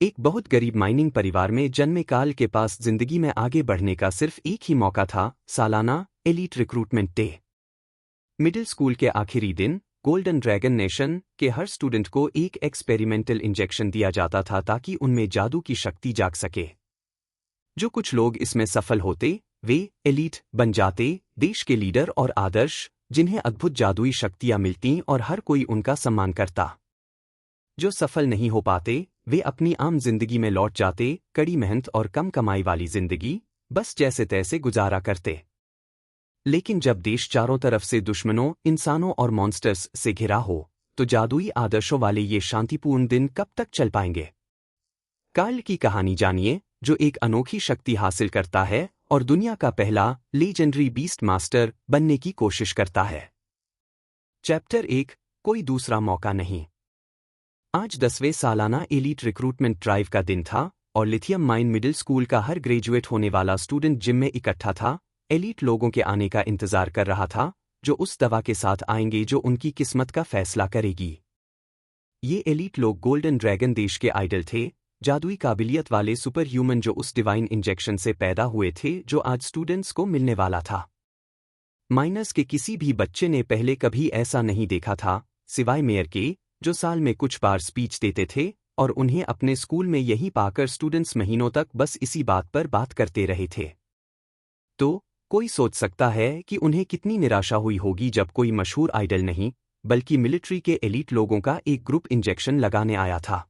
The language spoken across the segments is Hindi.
एक बहुत गरीब माइनिंग परिवार में जन्मे कार्ल के पास जिंदगी में आगे बढ़ने का सिर्फ एक ही मौका था, सालाना elite recruitment day. Middle school के आखिरी दिन गोल्डन ड्रैगन नेशन के हर स्टूडेंट को एक एक्सपेरिमेंटल इंजेक्शन दिया जाता था ताकि उनमें जादू की शक्ति जाग सके। जो कुछ लोग इसमें सफल होते वे एलीट बन जाते, देश के लीडर और आदर्श जिन्हें अद्भुत जादुई शक्तियां मिलती और हर कोई उनका सम्मान करता। जो सफल नहीं हो पाते वे अपनी आम जिंदगी में लौट जाते, कड़ी मेहनत और कम कमाई वाली जिंदगी बस जैसे तैसे गुजारा करते। लेकिन जब देश चारों तरफ से दुश्मनों, इंसानों और मॉन्स्टर्स से घिरा हो तो जादुई आदर्शों वाले ये शांतिपूर्ण दिन कब तक चल पाएंगे? कार्ल की कहानी जानिए, जो एक अनोखी शक्ति हासिल करता है और दुनिया का पहला लीजेंडरी बीस्ट मास्टर बनने की कोशिश करता है। चैप्टर 1, कोई दूसरा मौका नहीं। आज 10वें सालाना एलीट रिक्रूटमेंट ड्राइव का दिन था और लिथियम माइन मिडिल स्कूल का हर ग्रेजुएट होने वाला स्टूडेंट जिम में इकट्ठा था, एलीट लोगों के आने का इंतजार कर रहा था, जो उस दवा के साथ आएंगे जो उनकी किस्मत का फैसला करेगी। ये एलीट लोग गोल्डन ड्रैगन देश के आइडल थे, जादुई काबिलियत वाले सुपर ह्यूमन जो उस डिवाइन इंजेक्शन से पैदा हुए थे जो आज स्टूडेंट्स को मिलने वाला था। माइनस के किसी भी बच्चे ने पहले कभी ऐसा नहीं देखा था, सिवाय मेयर के, जो साल में कुछ बार स्पीच देते थे और उन्हें अपने स्कूल में यही पाकर स्टूडेंट्स महीनों तक बस इसी बात पर बात करते रहे थे। तो कोई सोच सकता है कि उन्हें कितनी निराशा हुई होगी जब कोई मशहूर आइडल नहीं बल्कि मिलिट्री के एलीट लोगों का एक ग्रुप इंजेक्शन लगाने आया था।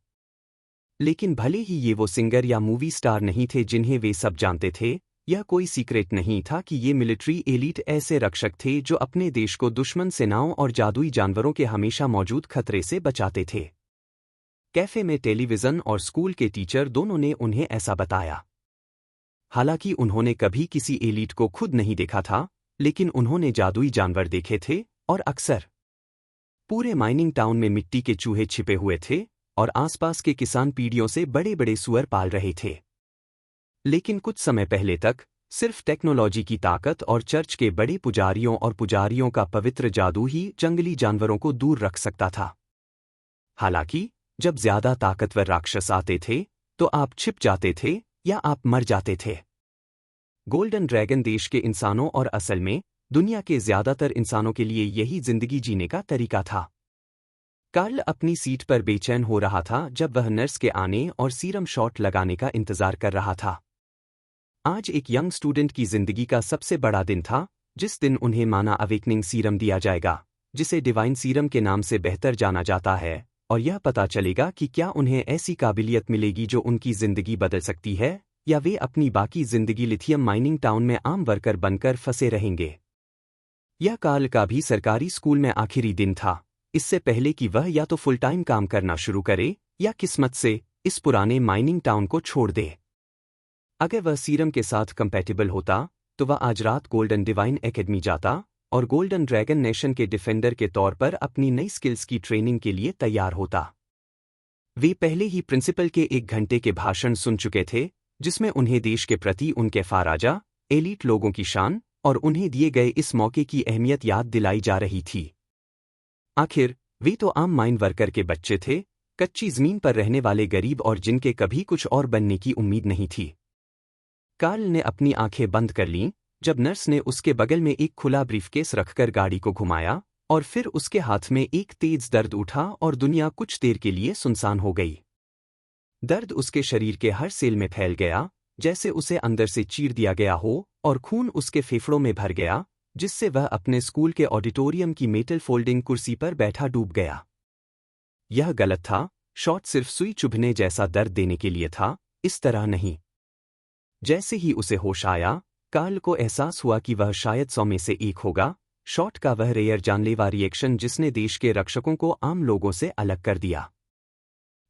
लेकिन भले ही ये वो सिंगर या मूवी स्टार नहीं थे जिन्हें वे सब जानते थे, यह कोई सीक्रेट नहीं था कि ये मिलिट्री एलीट ऐसे रक्षक थे जो अपने देश को दुश्मन सेनाओं और जादुई जानवरों के हमेशा मौजूद खतरे से बचाते थे। कैफे में टेलीविजन और स्कूल के टीचर दोनों ने उन्हें ऐसा बताया। हालांकि उन्होंने कभी किसी एलीट को खुद नहीं देखा था, लेकिन उन्होंने जादुई जानवर देखे थे और अक्सर पूरे माइनिंग टाउन में मिट्टी के चूहे छिपे हुए थे और आसपास के किसान पीढ़ियों से बड़े बड़े सुअर पाल रहे थे। लेकिन कुछ समय पहले तक सिर्फ टेक्नोलॉजी की ताकत और चर्च के बड़े पुजारियों का पवित्र जादू ही जंगली जानवरों को दूर रख सकता था। हालांकि जब ज्यादा ताकतवर राक्षस आते थे तो आप छिप जाते थे या आप मर जाते थे। गोल्डन ड्रैगन देश के इंसानों और असल में दुनिया के ज्यादातर इंसानों के लिए यही जिंदगी जीने का तरीका था। कार्ल अपनी सीट पर बेचैन हो रहा था जब वह नर्स के आने और सीरम शॉट लगाने का इंतजार कर रहा था। आज एक यंग स्टूडेंट की जिंदगी का सबसे बड़ा दिन था, जिस दिन उन्हें माना अवेकनिंग सीरम दिया जाएगा, जिसे डिवाइन सीरम के नाम से बेहतर जाना जाता है, और यह पता चलेगा कि क्या उन्हें ऐसी काबिलियत मिलेगी जो उनकी जिंदगी बदल सकती है, या वे अपनी बाकी जिंदगी लिथियम माइनिंग टाउन में आम वर्कर बनकर फंसे रहेंगे। यह कार्ल का भी सरकारी स्कूल में आखिरी दिन था, इससे पहले कि वह या तो फुल टाइम काम करना शुरू करे या किस्मत से इस पुराने माइनिंग टाउन को छोड़ दे। अगर वह सीरम के साथ कंपैटिबल होता तो वह आज रात गोल्डन डिवाइन एकेडमी जाता और गोल्डन ड्रैगन नेशन के डिफेंडर के तौर पर अपनी नई स्किल्स की ट्रेनिंग के लिए तैयार होता। वे पहले ही प्रिंसिपल के 1 घंटे के भाषण सुन चुके थे, जिसमें उन्हें देश के प्रति उनके फाराजा, एलीट लोगों की शान और उन्हें दिए गए इस मौके की अहमियत याद दिलाई जा रही थी। आखिर वे तो आम माइन वर्कर के बच्चे थे, कच्ची जमीन पर रहने वाले गरीब और जिनके कभी कुछ और बनने की उम्मीद नहीं थी। कार्ल ने अपनी आंखें बंद कर लीं जब नर्स ने उसके बगल में एक खुला ब्रीफकेस रखकर गाड़ी को घुमाया और फिर उसके हाथ में एक तेज दर्द उठा और दुनिया कुछ देर के लिए सुनसान हो गई। दर्द उसके शरीर के हर सेल में फैल गया, जैसे उसे अंदर से चीर दिया गया हो, और खून उसके फेफड़ों में भर गया, जिससे वह अपने स्कूल के ऑडिटोरियम की मेटल फोल्डिंग कुर्सी पर बैठा डूब गया। यह गलत था, शॉट सिर्फ सुई चुभने जैसा दर्द देने के लिए था, इस तरह नहीं। जैसे ही उसे होश आया, कार्ल को एहसास हुआ कि वह शायद 100 में से एक होगा, शॉट का वह रेयर जानलेवा रिएक्शन जिसने देश के रक्षकों को आम लोगों से अलग कर दिया।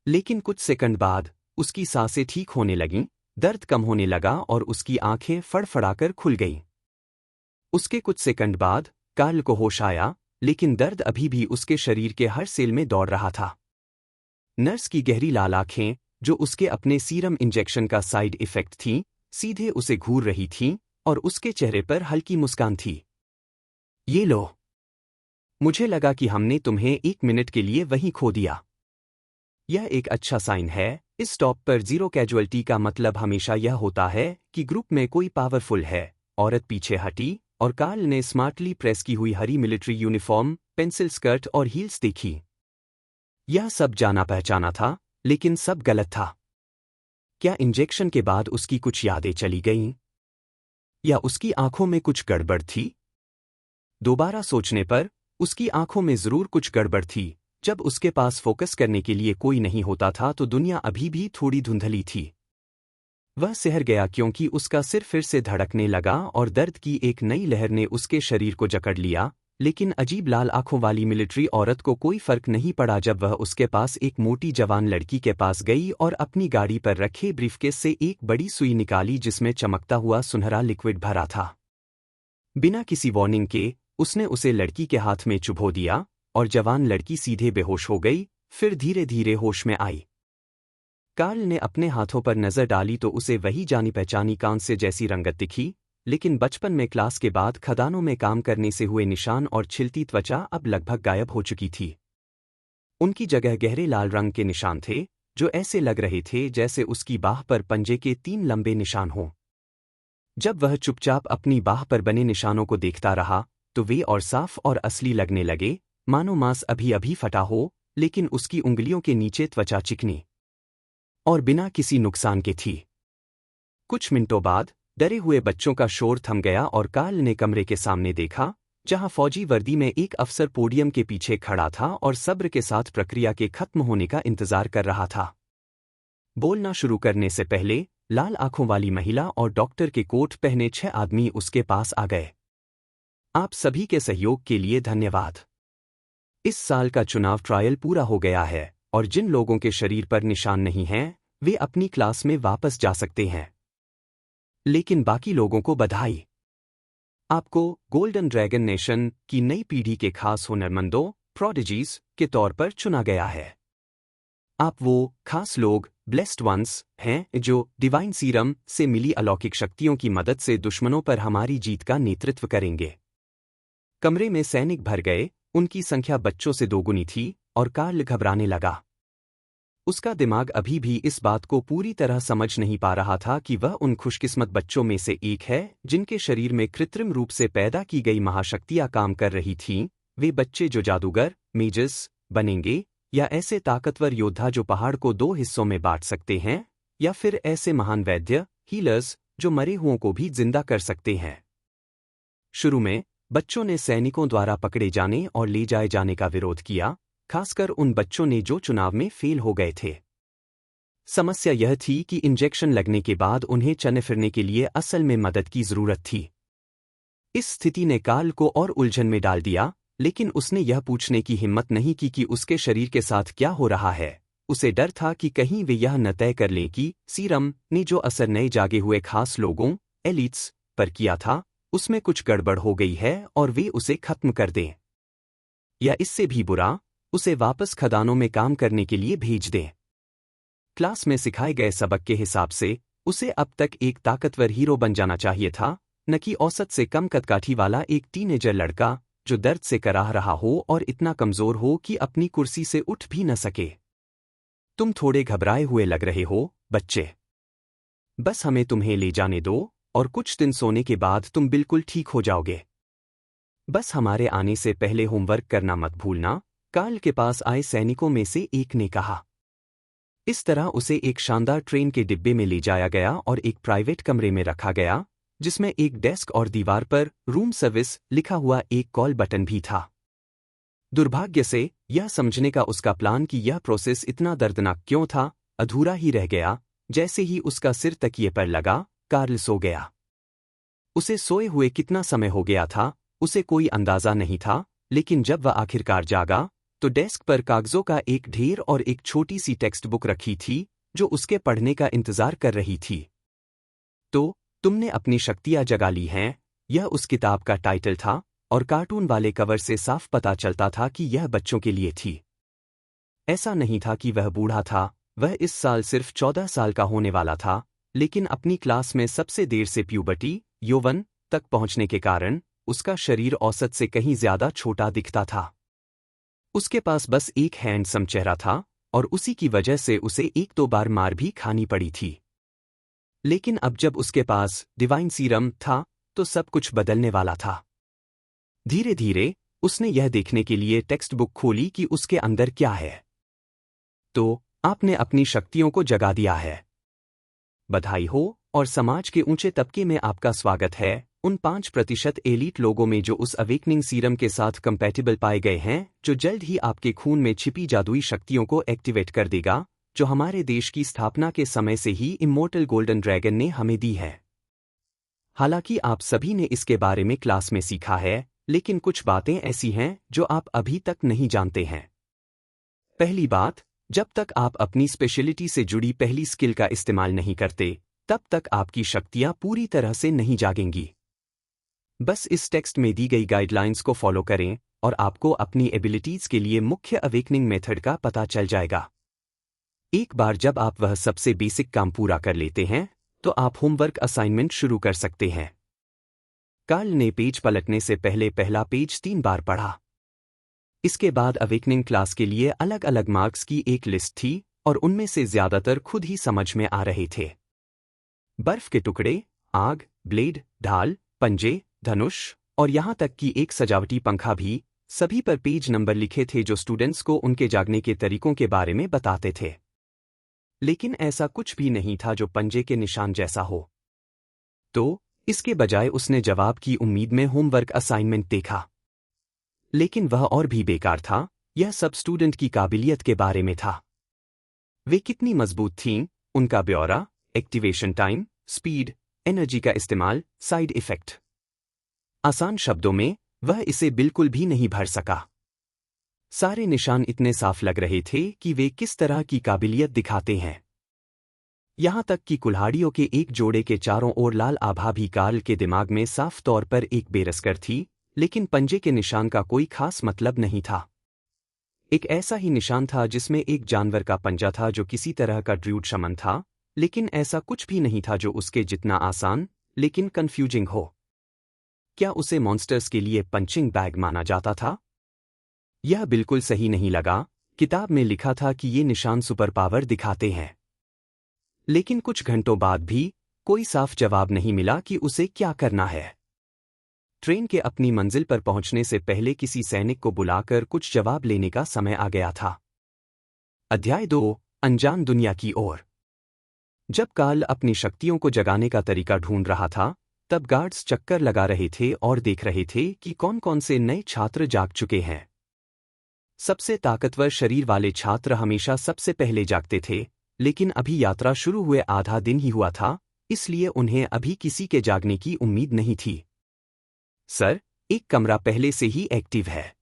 लेकिन कुछ सेकंड बाद उसकी सांसें ठीक होने लगीं, दर्द कम होने लगा और उसकी आंखें फड़फड़ाकर खुल गईं। उसके कुछ सेकंड बाद कार्ल को होश आया, लेकिन दर्द अभी भी उसके शरीर के हर सेल में दौड़ रहा था। नर्स की गहरी लाल आंखें, जो उसके अपने सीरम इंजेक्शन का साइड इफेक्ट थीं, सीधे उसे घूर रही थीं और उसके चेहरे पर हल्की मुस्कान थी। ये लो। मुझे लगा कि हमने तुम्हें 1 मिनट के लिए वहीं खो दिया। यह एक अच्छा साइन है, इस टॉप पर जीरो कैजुअल्टी का मतलब हमेशा यह होता है कि ग्रुप में कोई पावरफुल है। औरत पीछे हटी और कार्ल ने स्मार्टली प्रेस की हुई हरी मिलिट्री यूनिफॉर्म, पेंसिल स्कर्ट और हील्स देखी। यह सब जाना पहचाना था, लेकिन सब गलत था। क्या इंजेक्शन के बाद उसकी कुछ यादें चली गईं? या उसकी आंखों में कुछ गड़बड़ थी? दोबारा सोचने पर उसकी आंखों में जरूर कुछ गड़बड़ थी। जब उसके पास फोकस करने के लिए कोई नहीं होता था तो दुनिया अभी भी थोड़ी धुंधली थी। वह सहर गया क्योंकि उसका सिर फिर से धड़कने लगा और दर्द की एक नई लहर ने उसके शरीर को जकड़ लिया। लेकिन अजीब लाल आंखों वाली मिलिट्री औरत को कोई फर्क नहीं पड़ा जब वह उसके पास एक मोटी जवान लड़की के पास गई और अपनी गाड़ी पर रखे ब्रीफकेस से एक बड़ी सुई निकाली जिसमें चमकता हुआ सुनहरा लिक्विड भरा था। बिना किसी वार्निंग के उसने उसे लड़की के हाथ में चुभो दिया और जवान लड़की सीधे बेहोश हो गई, फिर धीरे धीरे होश में आई। कार्ल ने अपने हाथों पर नजर डाली तो उसे वही जानी पहचानी कांच से जैसी रंगत दिखी, लेकिन बचपन में क्लास के बाद खदानों में काम करने से हुए निशान और छिलती त्वचा अब लगभग गायब हो चुकी थी। उनकी जगह गहरे लाल रंग के निशान थे, जो ऐसे लग रहे थे जैसे उसकी बाह पर पंजे के 3 लंबे निशान हों। जब वह चुपचाप अपनी बाह पर बने निशानों को देखता रहा, तो वे और साफ और असली लगने लगे, मानो मांस अभी अभी फटा हो, लेकिन उसकी उंगलियों के नीचे त्वचा चिकनी और बिना किसी नुकसान के थी। कुछ मिनटों बाद डरे हुए बच्चों का शोर थम गया और कार्ल ने कमरे के सामने देखा, जहां फौजी वर्दी में एक अफसर पोडियम के पीछे खड़ा था और सब्र के साथ प्रक्रिया के खत्म होने का इंतजार कर रहा था। बोलना शुरू करने से पहले लाल आंखों वाली महिला और डॉक्टर के कोट पहने 6 आदमी उसके पास आ गए। आप सभी के सहयोग के लिए धन्यवाद। इस साल का चुनाव ट्रायल पूरा हो गया है और जिन लोगों के शरीर पर निशान नहीं हैं, वे अपनी क्लास में वापस जा सकते हैं। लेकिन बाकी लोगों को बधाई। आपको गोल्डन ड्रैगन नेशन की नई पीढ़ी के खास हुनरमंदों, प्रोडिजीज के तौर पर चुना गया है। आप वो खास लोग, ब्लेस्ड वंस, हैं जो डिवाइन सीरम से मिली अलौकिक शक्तियों की मदद से दुश्मनों पर हमारी जीत का नेतृत्व करेंगे। कमरे में सैनिक भर गए, उनकी संख्या बच्चों से दोगुनी थी और कार्ल घबराने लगा। उसका दिमाग अभी भी इस बात को पूरी तरह समझ नहीं पा रहा था कि वह उन खुशकिस्मत बच्चों में से एक है जिनके शरीर में कृत्रिम रूप से पैदा की गई महाशक्तियां काम कर रही थीं। वे बच्चे जो जादूगर, मेजस बनेंगे, या ऐसे ताकतवर योद्धा जो पहाड़ को 2 हिस्सों में बांट सकते हैं, या फिर ऐसे महान वैद्य, हीलर्स, जो मरे हुओं को भी जिंदा कर सकते हैं। शुरू में बच्चों ने सैनिकों द्वारा पकड़े जाने और ले जाए जाने का विरोध किया, खासकर उन बच्चों ने जो चुनाव में फेल हो गए थे। समस्या यह थी कि इंजेक्शन लगने के बाद उन्हें चलने फिरने के लिए असल में मदद की जरूरत थी। इस स्थिति ने कार्ल को और उलझन में डाल दिया, लेकिन उसने यह पूछने की हिम्मत नहीं की कि उसके शरीर के साथ क्या हो रहा है। उसे डर था कि कहीं वे यह न तय कर लें कि सीरम ने जो असर नए जागे हुए खास लोगों, एलिट्स, पर किया था, उसमें कुछ गड़बड़ हो गई है और वे उसे खत्म कर दें। या इससे भी बुरा, उसे वापस खदानों में काम करने के लिए भेज दें। क्लास में सिखाए गए सबक के हिसाब से उसे अब तक एक ताकतवर हीरो बन जाना चाहिए था, न कि औसत से कम कदकाठी वाला एक टीनेजर लड़का जो दर्द से कराह रहा हो और इतना कमजोर हो कि अपनी कुर्सी से उठ भी न सके। तुम थोड़े घबराए हुए लग रहे हो, बच्चे। बस हमें तुम्हें ले जाने दो और कुछ दिन सोने के बाद तुम बिल्कुल ठीक हो जाओगे। बस हमारे आने से पहले होमवर्क करना मत भूलना, कार्ल के पास आए सैनिकों में से एक ने कहा। इस तरह उसे एक शानदार ट्रेन के डिब्बे में ले जाया गया और एक प्राइवेट कमरे में रखा गया, जिसमें एक डेस्क और दीवार पर रूम सर्विस लिखा हुआ एक कॉल बटन भी था। दुर्भाग्य से यह समझने का उसका प्लान कि यह प्रोसेस इतना दर्दनाक क्यों था, अधूरा ही रह गया। जैसे ही उसका सिर तकिए पर लगा, कार्ल सो गया। उसे सोए हुए कितना समय हो गया था, उसे कोई अंदाजा नहीं था, लेकिन जब वह आखिरकार जागा, तो डेस्क पर कागजों का एक ढेर और एक छोटी सी टेक्स्ट बुक रखी थी, जो उसके पढ़ने का इंतजार कर रही थी। तो, तुमने अपनी शक्तियां जगा ली हैं, यह उस किताब का टाइटल था, और कार्टून वाले कवर से साफ पता चलता था कि यह बच्चों के लिए थी। ऐसा नहीं था कि वह बूढ़ा था, वह इस साल सिर्फ 14 साल का होने वाला था, लेकिन अपनी क्लास में सबसे देर से प्यूबर्टी, यौवन, तक पहुंचने के कारण उसका शरीर औसत से कहीं ज्यादा छोटा दिखता था। उसके पास बस एक हैंडसम चेहरा था, और उसी की वजह से उसे एक दो बार मार भी खानी पड़ी थी। लेकिन अब जब उसके पास डिवाइन सीरम था तो सब कुछ बदलने वाला था। धीरे धीरे उसने यह देखने के लिए टेक्स्ट बुक खोली कि उसके अंदर क्या है। तो आपने अपनी शक्तियों को जगा दिया है। बधाई हो और समाज के ऊंचे तबके में आपका स्वागत है। उन 5% एलीट लोगों में जो उस अवेकनिंग सीरम के साथ कंपैटिबल पाए गए हैं, जो जल्द ही आपके खून में छिपी जादुई शक्तियों को एक्टिवेट कर देगा, जो हमारे देश की स्थापना के समय से ही इमोर्टल गोल्डन ड्रैगन ने हमें दी है। हालांकि आप सभी ने इसके बारे में क्लास में सीखा है, लेकिन कुछ बातें ऐसी हैं जो आप अभी तक नहीं जानते हैं। पहली बात, जब तक आप अपनी स्पेशलिटी से जुड़ी पहली स्किल का इस्तेमाल नहीं करते, तब तक आपकी शक्तियां पूरी तरह से नहीं जागेंगी। बस इस टेक्स्ट में दी गई गाइडलाइंस को फॉलो करें और आपको अपनी एबिलिटीज के लिए मुख्य अवेकनिंग मेथड का पता चल जाएगा। एक बार जब आप वह सबसे बेसिक काम पूरा कर लेते हैं, तो आप होमवर्क असाइनमेंट शुरू कर सकते हैं। कार्ल ने पेज पलटने से पहले पहला पेज 3 बार पढ़ा। इसके बाद अवेकनिंग क्लास के लिए अलग अलग मार्क्स की एक लिस्ट थी और उनमें से ज्यादातर खुद ही समझ में आ रहे थे। बर्फ के टुकड़े, आग, ब्लेड, ढाल, पंजे, धनुष और यहां तक कि एक सजावटी पंखा भी, सभी पर पेज नंबर लिखे थे जो स्टूडेंट्स को उनके जागने के तरीकों के बारे में बताते थे। लेकिन ऐसा कुछ भी नहीं था जो पंजे के निशान जैसा हो। तो इसके बजाय उसने जवाब की उम्मीद में होमवर्क असाइनमेंट देखा। लेकिन वह और भी बेकार था। यह सब स्टूडेंट की काबिलियत के बारे में था। वे कितनी मजबूत थीं, उनका ब्यौरा, एक्टिवेशन टाइम, स्पीड, एनर्जी का इस्तेमाल, साइड इफेक्ट। आसान शब्दों में, वह इसे बिल्कुल भी नहीं भर सका। सारे निशान इतने साफ लग रहे थे कि वे किस तरह की काबिलियत दिखाते हैं। यहां तक कि कुल्हाड़ियों के एक जोड़े के चारों ओर लाल आभा भी कार्ल के दिमाग में साफ तौर पर एक बेरसकर थी, लेकिन पंजे के निशान का कोई खास मतलब नहीं था। एक ऐसा ही निशान था जिसमें एक जानवर का पंजा था जो किसी तरह का ड्रूड शमन था, लेकिन ऐसा कुछ भी नहीं था जो उसके जितना आसान, लेकिन कंफ्यूजिंग हो। क्या उसे मॉन्स्टर्स के लिए पंचिंग बैग माना जाता था? यह बिल्कुल सही नहीं लगा। किताब में लिखा था कि ये निशान सुपर पावर दिखाते हैं। लेकिन कुछ घंटों बाद भी कोई साफ जवाब नहीं मिला कि उसे क्या करना है। ट्रेन के अपनी मंजिल पर पहुंचने से पहले किसी सैनिक को बुलाकर कुछ जवाब लेने का समय आ गया था। अध्याय 2, अनजान दुनिया की ओर। जब कार्ल अपनी शक्तियों को जगाने का तरीका ढूंढ रहा था, तब गार्ड्स चक्कर लगा रहे थे और देख रहे थे कि कौन कौन से नए छात्र जाग चुके हैं। सबसे ताकतवर शरीर वाले छात्र हमेशा सबसे पहले जागते थे, लेकिन अभी यात्रा शुरू हुए आधा दिन ही हुआ था, इसलिए उन्हें अभी किसी के जागने की उम्मीद नहीं थी। सर, एक कमरा पहले से ही एक्टिव है।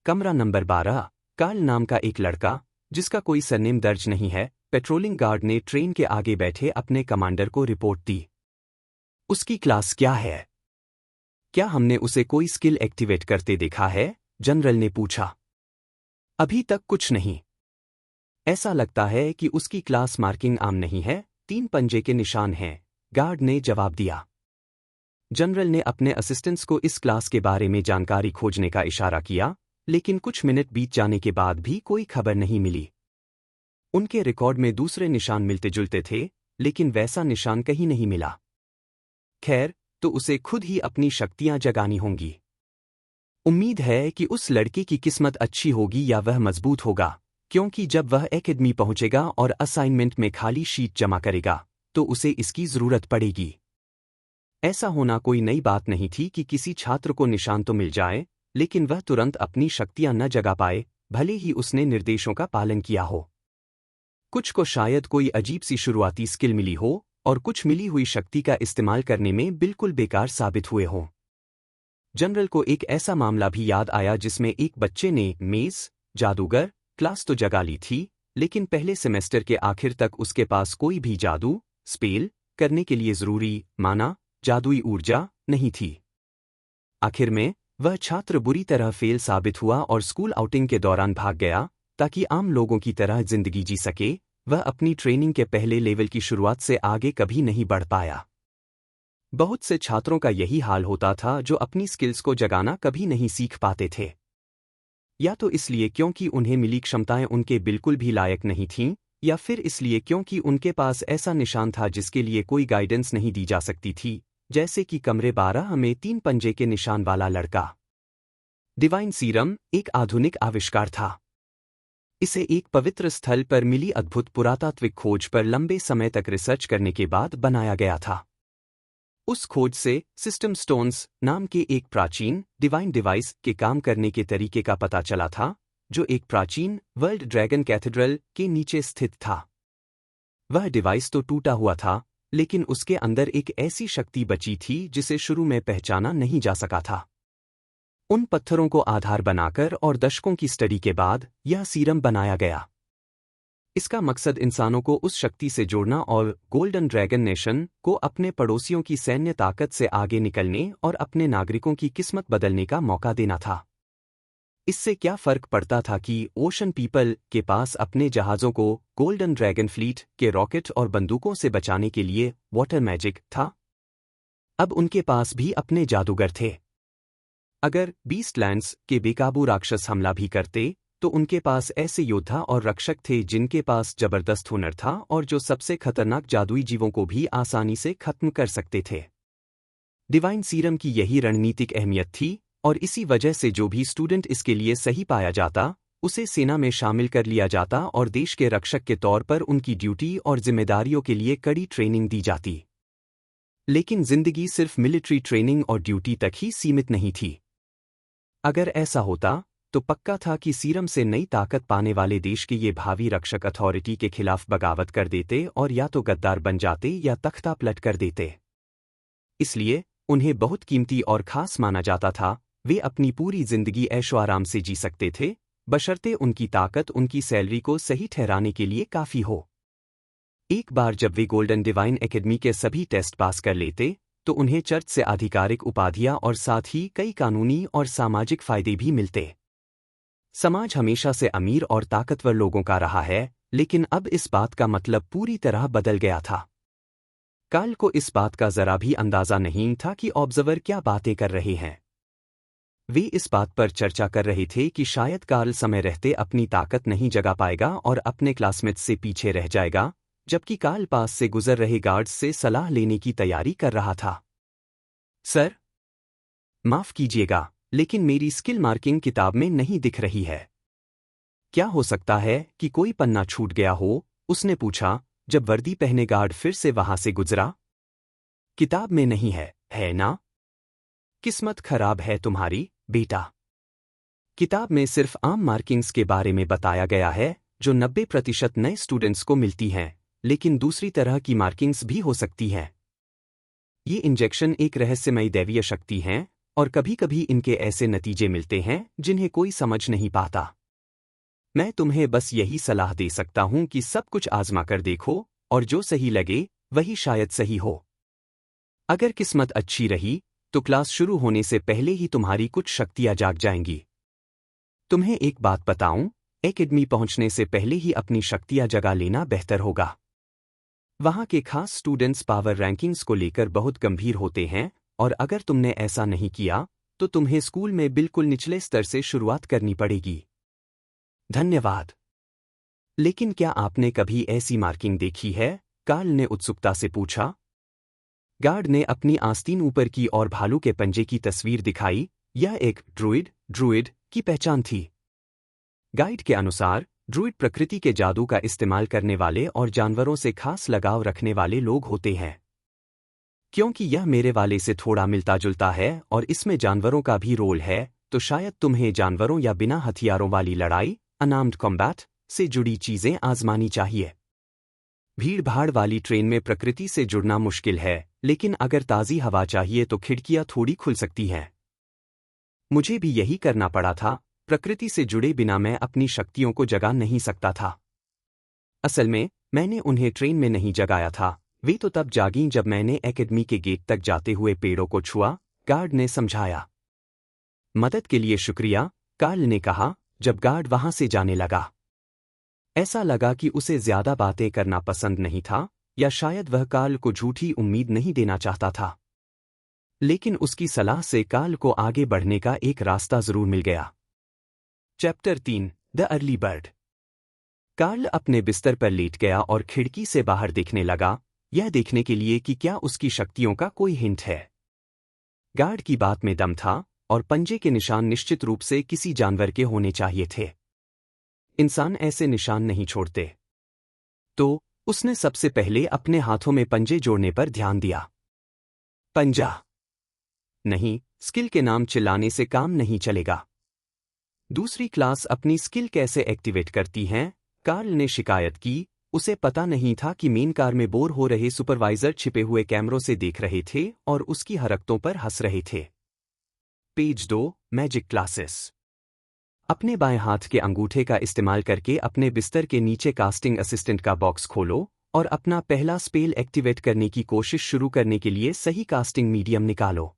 कमरा नंबर 12, कार्ल नाम का एक लड़का, जिसका कोई सरनेम दर्ज नहीं है, पेट्रोलिंग गार्ड ने ट्रेन के आगे बैठे अपने कमांडर को रिपोर्ट दी। उसकी क्लास क्या है? क्या हमने उसे कोई स्किल एक्टिवेट करते देखा है? जनरल ने पूछा। अभी तक कुछ नहीं। ऐसा लगता है कि उसकी क्लास मार्किंग आम नहीं है, 3 पंजे के निशान हैं, गार्ड ने जवाब दिया। जनरल ने अपने असिस्टेंट्स को इस क्लास के बारे में जानकारी खोजने का इशारा किया, लेकिन कुछ मिनट बीत जाने के बाद भी कोई खबर नहीं मिली। उनके रिकॉर्ड में दूसरे निशान मिलते जुलते थे, लेकिन वैसा निशान कहीं नहीं मिला। खैर, तो उसे खुद ही अपनी शक्तियां जगानी होंगी। उम्मीद है कि उस लड़के की किस्मत अच्छी होगी या वह मजबूत होगा, क्योंकि जब वह एकेडमी पहुंचेगा और असाइनमेंट में खाली शीट जमा करेगा, तो उसे इसकी जरूरत पड़ेगी। ऐसा होना कोई नई बात नहीं थी कि किसी छात्र को निशान तो मिल जाए, लेकिन वह तुरंत अपनी शक्तियां न जगा पाए, भले ही उसने निर्देशों का पालन किया हो। कुछ को शायद कोई अजीब सी शुरुआती स्किल मिली हो, और कुछ मिली हुई शक्ति का इस्तेमाल करने में बिल्कुल बेकार साबित हुए हों। जनरल को एक ऐसा मामला भी याद आया जिसमें एक बच्चे ने मेज़, जादूगर, क्लास तो जगा ली थी, लेकिन पहले सेमेस्टर के आखिर तक उसके पास कोई भी जादू, स्पेल करने के लिए जरूरी माना जादुई ऊर्जा नहीं थी। आखिर में वह छात्र बुरी तरह फेल साबित हुआ और स्कूल आउटिंग के दौरान भाग गया, ताकि आम लोगों की तरह जिंदगी जी सके। वह अपनी ट्रेनिंग के पहले लेवल की शुरुआत से आगे कभी नहीं बढ़ पाया। बहुत से छात्रों का यही हाल होता था जो अपनी स्किल्स को जगाना कभी नहीं सीख पाते थे। या तो इसलिए क्योंकि उन्हें मिली क्षमताएं उनके बिल्कुल भी लायक नहीं थीं, या फिर इसलिए क्योंकि उनके पास ऐसा निशान था जिसके लिए कोई गाइडेंस नहीं दी जा सकती थी, जैसे कि कमरे 12 में 3 पंजे के निशान वाला लड़का। डिवाइन सीरम एक आधुनिक आविष्कार था। इसे एक पवित्र स्थल पर मिली अद्भुत पुरातात्विक खोज पर लंबे समय तक रिसर्च करने के बाद बनाया गया था। उस खोज से सिस्टम स्टोन्स नाम के एक प्राचीन डिवाइन डिवाइस के काम करने के तरीके का पता चला था, जो एक प्राचीन वर्ल्ड ड्रैगन कैथेड्रल के नीचे स्थित था। वह डिवाइस तो टूटा हुआ था, लेकिन उसके अंदर एक ऐसी शक्ति बची थी जिसे शुरू में पहचाना नहीं जा सका था। उन पत्थरों को आधार बनाकर और दशकों की स्टडी के बाद यह सीरम बनाया गया। इसका मकसद इंसानों को उस शक्ति से जोड़ना और गोल्डन ड्रैगन नेशन को अपने पड़ोसियों की सैन्य ताकत से आगे निकलने और अपने नागरिकों की किस्मत बदलने का मौका देना था। इससे क्या फर्क पड़ता था कि ओशन पीपल के पास अपने जहाज़ों को गोल्डन ड्रैगन फ्लीट के रॉकेट और बंदूकों से बचाने के लिए वाटर मैजिक था। अब उनके पास भी अपने जादूगर थे। अगर बीस्टलैंड्स के बेकाबू राक्षस हमला भी करते, तो उनके पास ऐसे योद्धा और रक्षक थे जिनके पास जबरदस्त हुनर था और जो सबसे खतरनाक जादुई जीवों को भी आसानी से खत्म कर सकते थे। डिवाइन सीरम की यही रणनीतिक अहमियत थी, और इसी वजह से जो भी स्टूडेंट इसके लिए सही पाया जाता, उसे सेना में शामिल कर लिया जाता और देश के रक्षक के तौर पर उनकी ड्यूटी और जिम्मेदारियों के लिए कड़ी ट्रेनिंग दी जाती। लेकिन जिंदगी सिर्फ मिलिट्री ट्रेनिंग और ड्यूटी तक ही सीमित नहीं थी। अगर ऐसा होता तो पक्का था कि सीरम से नई ताकत पाने वाले देश के ये भावी रक्षक अथॉरिटी के खिलाफ बगावत कर देते और या तो गद्दार बन जाते या तख्ता पलट कर देते। इसलिए उन्हें बहुत कीमती और खास माना जाता था। वे अपनी पूरी जिंदगी ऐशो आराम से जी सकते थे, बशर्ते उनकी ताकत उनकी सैलरी को सही ठहराने के लिए काफ़ी हो। एक बार जब वे गोल्डन डिवाइन एकेडमी के सभी टेस्ट पास कर लेते, तो उन्हें चर्च से आधिकारिक उपाधियां और साथ ही कई कानूनी और सामाजिक फायदे भी मिलते। समाज हमेशा से अमीर और ताकतवर लोगों का रहा है, लेकिन अब इस बात का मतलब पूरी तरह बदल गया था। कार्ल को इस बात का जरा भी अंदाजा नहीं था कि ऑब्जर्वर क्या बातें कर रहे हैं। वे इस बात पर चर्चा कर रहे थे कि शायद कार्ल समय रहते अपनी ताकत नहीं जगा पाएगा और अपने क्लासमेट्स से पीछे रह जाएगा, जबकि कार्ल पास से गुजर रहे गार्ड्स से सलाह लेने की तैयारी कर रहा था। सर, माफ कीजिएगा, लेकिन मेरी स्किल मार्किंग किताब में नहीं दिख रही है। क्या हो सकता है कि कोई पन्ना छूट गया हो? उसने पूछा, जब वर्दी पहने गार्ड फिर से वहां से गुजरा। किताब में नहीं है ना? किस्मत खराब है तुम्हारी, बेटा। किताब में सिर्फ आम मार्किंग्स के बारे में बताया गया है, जो 90% नए स्टूडेंट्स को मिलती हैं, लेकिन दूसरी तरह की मार्किंग्स भी हो सकती हैं। ये इंजेक्शन एक रहस्यमयी दैवीय शक्ति हैं, और कभी कभी इनके ऐसे नतीजे मिलते हैं जिन्हें कोई समझ नहीं पाता। मैं तुम्हें बस यही सलाह दे सकता हूं कि सब कुछ आजमा कर देखो, और जो सही लगे वही शायद सही हो। अगर किस्मत अच्छी रही तो क्लास शुरू होने से पहले ही तुम्हारी कुछ शक्तियां जाग जाएंगी। तुम्हें एक बात बताऊं, एकेडमी पहुंचने से पहले ही अपनी शक्तियां जगा लेना बेहतर होगा। वहां के खास स्टूडेंट्स पावर रैंकिंग्स को लेकर बहुत गंभीर होते हैं, और अगर तुमने ऐसा नहीं किया तो तुम्हें स्कूल में बिल्कुल निचले स्तर से शुरुआत करनी पड़ेगी। धन्यवाद। लेकिन क्या आपने कभी ऐसी मार्किंग देखी है? कार्ल ने उत्सुकता से पूछा। गार्ड ने अपनी आस्तीन ऊपर की और भालू के पंजे की तस्वीर दिखाई। यह एक ड्रूइड की पहचान थी। गाइड के अनुसार ड्रूइड प्रकृति के जादू का इस्तेमाल करने वाले और जानवरों से खास लगाव रखने वाले लोग होते हैं। क्योंकि यह मेरे वाले से थोड़ा मिलता जुलता है और इसमें जानवरों का भी रोल है, तो शायद तुम्हें जानवरों या बिना हथियारों वाली लड़ाई, अनार्म्ड कॉम्बैट, से जुड़ी चीजें आजमानी चाहिए। भीड़-भाड़ वाली ट्रेन में प्रकृति से जुड़ना मुश्किल है, लेकिन अगर ताज़ी हवा चाहिए तो खिड़कियां थोड़ी खुल सकती हैं। मुझे भी यही करना पड़ा था। प्रकृति से जुड़े बिना मैं अपनी शक्तियों को जगा नहीं सकता था। असल में मैंने उन्हें ट्रेन में नहीं जगाया था, वे तो तब जागीं जब मैंने एकेडमी के गेट तक जाते हुए पेड़ों को छुआ, गार्ड ने समझाया। मदद के लिए शुक्रिया, कार्ल ने कहा, जब गार्ड वहां से जाने लगा। ऐसा लगा कि उसे ज्यादा बातें करना पसंद नहीं था, या शायद वह कार्ल को झूठी उम्मीद नहीं देना चाहता था। लेकिन उसकी सलाह से कार्ल को आगे बढ़ने का एक रास्ता जरूर मिल गया। Chapter 3 the early bird. Karl अपने बिस्तर पर लेट गया और खिड़की से बाहर देखने लगा, यह देखने के लिए कि क्या उसकी शक्तियों का कोई हिंट है। गार्ड की बात में दम था और पंजे के निशान निश्चित रूप से किसी जानवर के होने चाहिए थे। इंसान ऐसे निशान नहीं छोड़ते। तो उसने सबसे पहले अपने हाथों में पंजे जोड़ने पर ध्यान दिया। पंजा नहीं, स्किल के नाम चिल्लाने से काम नहीं चलेगा। दूसरी क्लास अपनी स्किल कैसे एक्टिवेट करती हैं? कार्ल ने शिकायत की। उसे पता नहीं था कि मेन कार में बोर हो रहे सुपरवाइजर छिपे हुए कैमरों से देख रहे थे और उसकी हरकतों पर हंस रहे थे। Page 2 magic classes. अपने बाएं हाथ के अंगूठे का इस्तेमाल करके अपने बिस्तर के नीचे कास्टिंग असिस्टेंट का बॉक्स खोलो और अपना पहला स्पेल एक्टिवेट करने की कोशिश शुरू करने के लिए सही कास्टिंग मीडियम निकालो।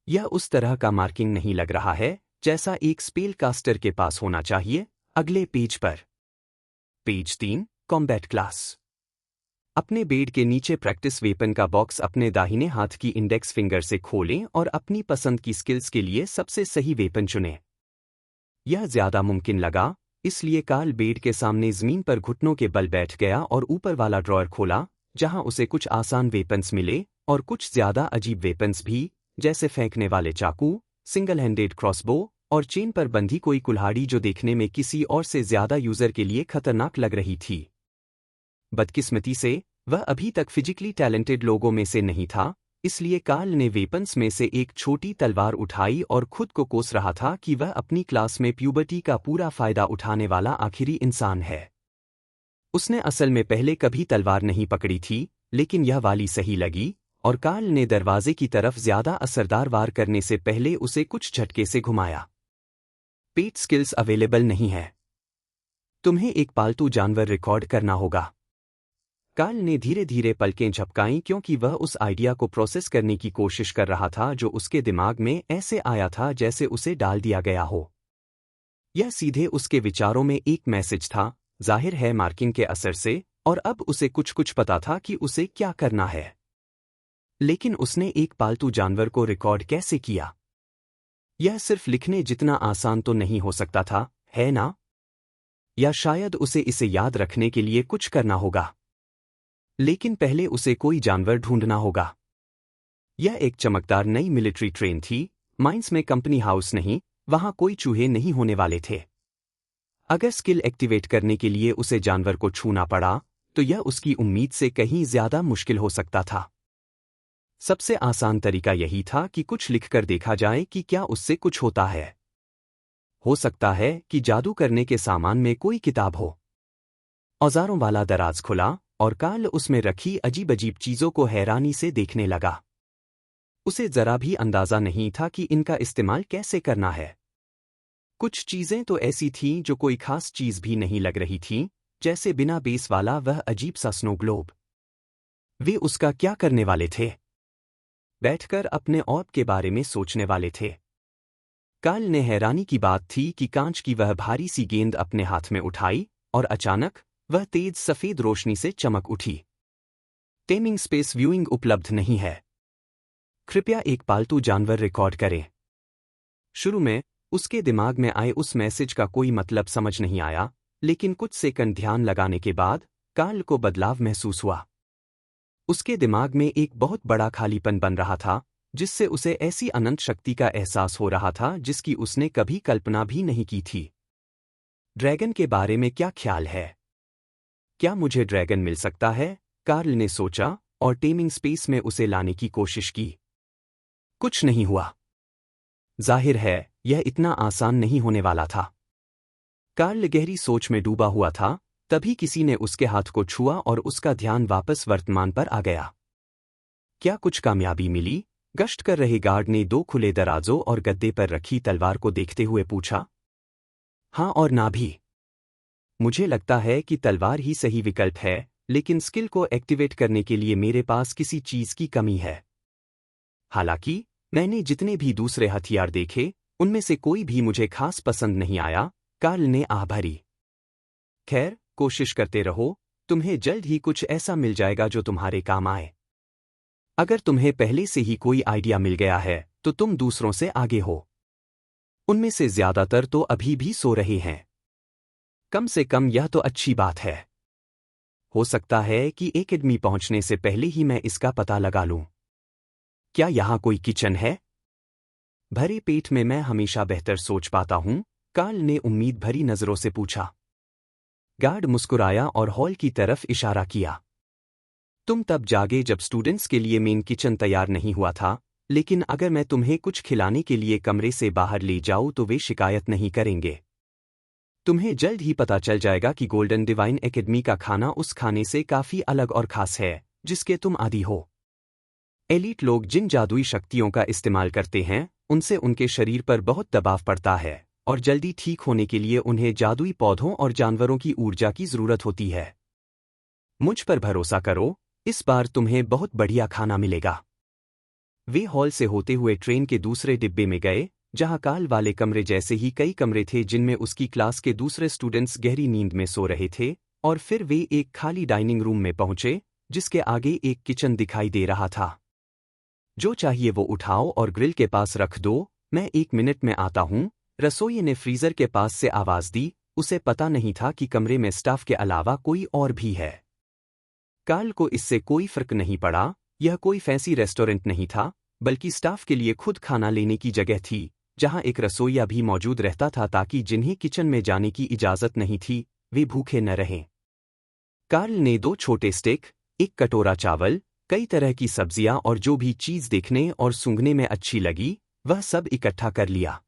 यह उस तरह का मार्किंग नहीं लग रहा है जैसा एक स्पेल कास्टर के पास होना चाहिए। अगले पेज पर पेज 3 कॉम्बैट क्लास। अपने बेड के नीचे प्रैक्टिस वेपन का बॉक्स अपने दाहिने हाथ की इंडेक्स फिंगर से खोलें और अपनी पसंद की स्किल्स के लिए सबसे सही वेपन चुनें। यह ज्यादा मुमकिन लगा, इसलिए कार्ल बेड के सामने जमीन पर घुटनों के बल बैठ गया और ऊपर वाला ड्रॉअर खोला, जहां उसे कुछ आसान वेपन्स मिले और कुछ ज्यादा अजीब वेपन्स भी, जैसे फेंकने वाले चाकू, सिंगल हैंडेड क्रॉसबो और चेन पर बंधी कोई कुल्हाड़ी जो देखने में किसी और से ज्यादा यूजर के लिए खतरनाक लग रही थी। बदकिस्मती से वह अभी तक फिजिकली टैलेंटेड लोगों में से नहीं था, इसलिए कार्ल ने वेपन्स में से एक छोटी तलवार उठाई और खुद को कोस रहा था कि वह अपनी क्लास में प्यूबर्टी का पूरा फायदा उठाने वाला आखिरी इंसान है। उसने असल में पहले कभी तलवार नहीं पकड़ी थी, लेकिन यह वाली सही लगी और कार्ल ने दरवाजे की तरफ ज्यादा असरदार वार करने से पहले उसे कुछ झटके से घुमाया। पेट स्किल्स अवेलेबल नहीं है। तुम्हें एक पालतू जानवर रिकॉर्ड करना होगा। कार्ल ने धीरे धीरे पलकें झपकाईं क्योंकि वह उस आइडिया को प्रोसेस करने की कोशिश कर रहा था जो उसके दिमाग में ऐसे आया था जैसे उसे डाल दिया गया हो। यह सीधे उसके विचारों में एक मैसेज था, जाहिर है मार्किंग के असर से, और अब उसे कुछ पता था कि उसे क्या करना है। लेकिन उसने एक पालतू जानवर को रिकॉर्ड कैसे किया? यह सिर्फ लिखने जितना आसान तो नहीं हो सकता था, है ना? या शायद उसे इसे याद रखने के लिए कुछ करना होगा। लेकिन पहले उसे कोई जानवर ढूंढना होगा। यह एक चमकदार नई मिलिट्री ट्रेन थी, माइंस में कंपनी हाउस नहीं, वहां कोई चूहे नहीं होने वाले थे। अगर स्किल एक्टिवेट करने के लिए उसे जानवर को छूना पड़ा, तो यह उसकी उम्मीद से कहीं ज्यादा मुश्किल हो सकता था। सबसे आसान तरीका यही था कि कुछ लिखकर देखा जाए कि क्या उससे कुछ होता है। हो सकता है कि जादू करने के सामान में कोई किताब हो। औजारों वाला दराज खुला और कार्ल उसमें रखी अजीब अजीब चीजों को हैरानी से देखने लगा। उसे जरा भी अंदाजा नहीं था कि इनका इस्तेमाल कैसे करना है। कुछ चीजें तो ऐसी थीं जो कोई खास चीज भी नहीं लग रही थीं, जैसे बिना बेस वाला वह अजीब सा स्नो ग्लोब। वे उसका क्या करने वाले थे? बैठकर अपने ऑर्ब के बारे में सोचने वाले थे। कार्ल ने हैरानी की बात थी कि कांच की वह भारी सी गेंद अपने हाथ में उठाई और अचानक वह तेज सफेद रोशनी से चमक उठी। टेमिंग स्पेस व्यूइंग उपलब्ध नहीं है। कृपया एक पालतू जानवर रिकॉर्ड करें। शुरू में उसके दिमाग में आए उस मैसेज का कोई मतलब समझ नहीं आया, लेकिन कुछ सेकंड ध्यान लगाने के बाद कार्ल को बदलाव महसूस हुआ। उसके दिमाग में एक बहुत बड़ा खालीपन बन रहा था, जिससे उसे ऐसी अनंत शक्ति का एहसास हो रहा था जिसकी उसने कभी कल्पना भी नहीं की थी। ड्रैगन के बारे में क्या ख्याल है? क्या मुझे ड्रैगन मिल सकता है? कार्ल ने सोचा और टेमिंग स्पेस में उसे लाने की कोशिश की। कुछ नहीं हुआ। जाहिर है यह इतना आसान नहीं होने वाला था। कार्ल गहरी सोच में डूबा हुआ था, तभी किसी ने उसके हाथ को छुआ और उसका ध्यान वापस वर्तमान पर आ गया। क्या कुछ कामयाबी मिली? गश्त कर रहे गार्ड ने दो खुले दराजों और गद्दे पर रखी तलवार को देखते हुए पूछा। हाँ और ना भी। मुझे लगता है कि तलवार ही सही विकल्प है, लेकिन स्किल को एक्टिवेट करने के लिए मेरे पास किसी चीज की कमी है। हालांकि मैंने जितने भी दूसरे हथियार देखे, उनमें से कोई भी मुझे खास पसंद नहीं आया। कार्ल ने आह भरी। खैर, कोशिश करते रहो, तुम्हें जल्द ही कुछ ऐसा मिल जाएगा जो तुम्हारे काम आए। अगर तुम्हें पहले से ही कोई आइडिया मिल गया है, तो तुम दूसरों से आगे हो। उनमें से ज्यादातर तो अभी भी सो रहे हैं। कम से कम यह तो अच्छी बात है। हो सकता है कि एकेडमी पहुंचने से पहले ही मैं इसका पता लगा लूं। क्या यहाँ कोई किचन है? भरे पेट में मैं हमेशा बेहतर सोच पाता हूं, कार्ल ने उम्मीद भरी नजरों से पूछा। गार्ड मुस्कुराया और हॉल की तरफ इशारा किया। तुम तब जागे जब स्टूडेंट्स के लिए मेन किचन तैयार नहीं हुआ था, लेकिन अगर मैं तुम्हें कुछ खिलाने के लिए कमरे से बाहर ले जाऊं तो वे शिकायत नहीं करेंगे। तुम्हें जल्द ही पता चल जाएगा कि गोल्डन डिवाइन एकेडमी का खाना उस खाने से काफी अलग और खास है जिसके तुम आदी हो। एलीट लोग जिन जादुई शक्तियों का इस्तेमाल करते हैं उनसे उनके शरीर पर बहुत दबाव पड़ता है और जल्दी ठीक होने के लिए उन्हें जादुई पौधों और जानवरों की ऊर्जा की जरूरत होती है। मुझ पर भरोसा करो, इस बार तुम्हें बहुत बढ़िया खाना मिलेगा। वे हॉल से होते हुए ट्रेन के दूसरे डिब्बे में गए, जहां काल वाले कमरे जैसे ही कई कमरे थे जिनमें उसकी क्लास के दूसरे स्टूडेंट्स गहरी नींद में सो रहे थे, और फिर वे एक खाली डाइनिंग रूम में पहुंचे जिसके आगे एक किचन दिखाई दे रहा था। जो चाहिए वो उठाओ और ग्रिल के पास रख दो, मैं 1 मिनट में आता हूं, रसोई ने फ्रीजर के पास से आवाज दी। उसे पता नहीं था कि कमरे में स्टाफ के अलावा कोई और भी है। काल को इससे कोई फर्क नहीं पड़ा, यह कोई फैंसी रेस्टोरेंट नहीं था, बल्कि स्टाफ के लिए खुद खाना लेने की जगह थी, जहां एक रसोइया भी मौजूद रहता था ताकि जिन्हें किचन में जाने की इजाजत नहीं थी, वे भूखे न रहें। कार्ल ने 2 छोटे स्टेक, 1 कटोरा चावल, कई तरह की सब्जियां और जो भी चीज देखने और सूंघने में अच्छी लगी, वह सब इकट्ठा कर लिया।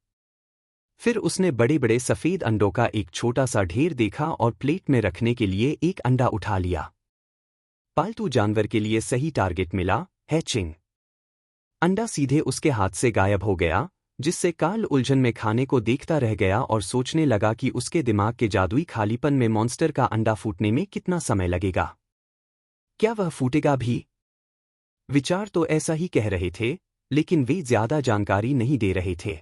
फिर उसने बड़े बड़े सफेद अंडों का एक छोटा सा ढेर देखा और प्लेट में रखने के लिए एक अंडा उठा लिया। पालतू जानवर के लिए सही टारगेट मिला, हैचिंग। अंडा सीधे उसके हाथ से गायब हो गया, जिससे कार्ल उलझन में खाने को देखता रह गया और सोचने लगा कि उसके दिमाग के जादुई खालीपन में मॉन्स्टर का अंडा फूटने में कितना समय लगेगा। क्या वह फूटेगा भी? विचार तो ऐसा ही कह रहे थे, लेकिन वे ज्यादा जानकारी नहीं दे रहे थे।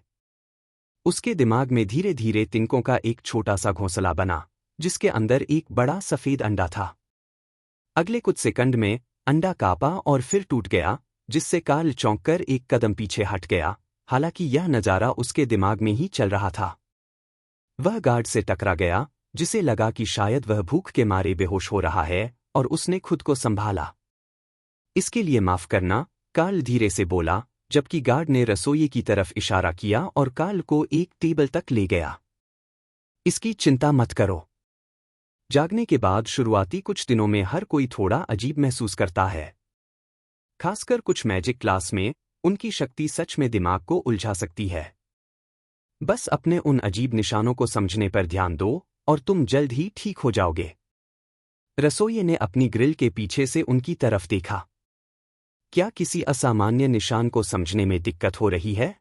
उसके दिमाग में धीरे धीरे तिनकों का एक छोटा सा घोंसला बना, जिसके अंदर एक बड़ा सफेद अंडा था। अगले कुछ सेकंड में अंडा कांपा और फिर टूट गया, जिससे कार्ल चौंक कर एक कदम पीछे हट गया, हालांकि यह नजारा उसके दिमाग में ही चल रहा था। वह गार्ड से टकरा गया, जिसे लगा कि शायद वह भूख के मारे बेहोश हो रहा है, और उसने खुद को संभाला। इसके लिए माफ करना, कार्ल धीरे से बोला, जबकि गार्ड ने रसोई की तरफ इशारा किया और कार्ल को एक टेबल तक ले गया। इसकी चिंता मत करो। जागने के बाद शुरुआती कुछ दिनों में हर कोई थोड़ा अजीब महसूस करता है। खासकर कुछ मैजिक क्लास में, उनकी शक्ति सच में दिमाग को उलझा सकती है। बस अपने उन अजीब निशानों को समझने पर ध्यान दो, और तुम जल्द ही ठीक हो जाओगे। रसोइये ने अपनी ग्रिल के पीछे से उनकी तरफ देखा। क्या किसी असामान्य निशान को समझने में दिक्कत हो रही है?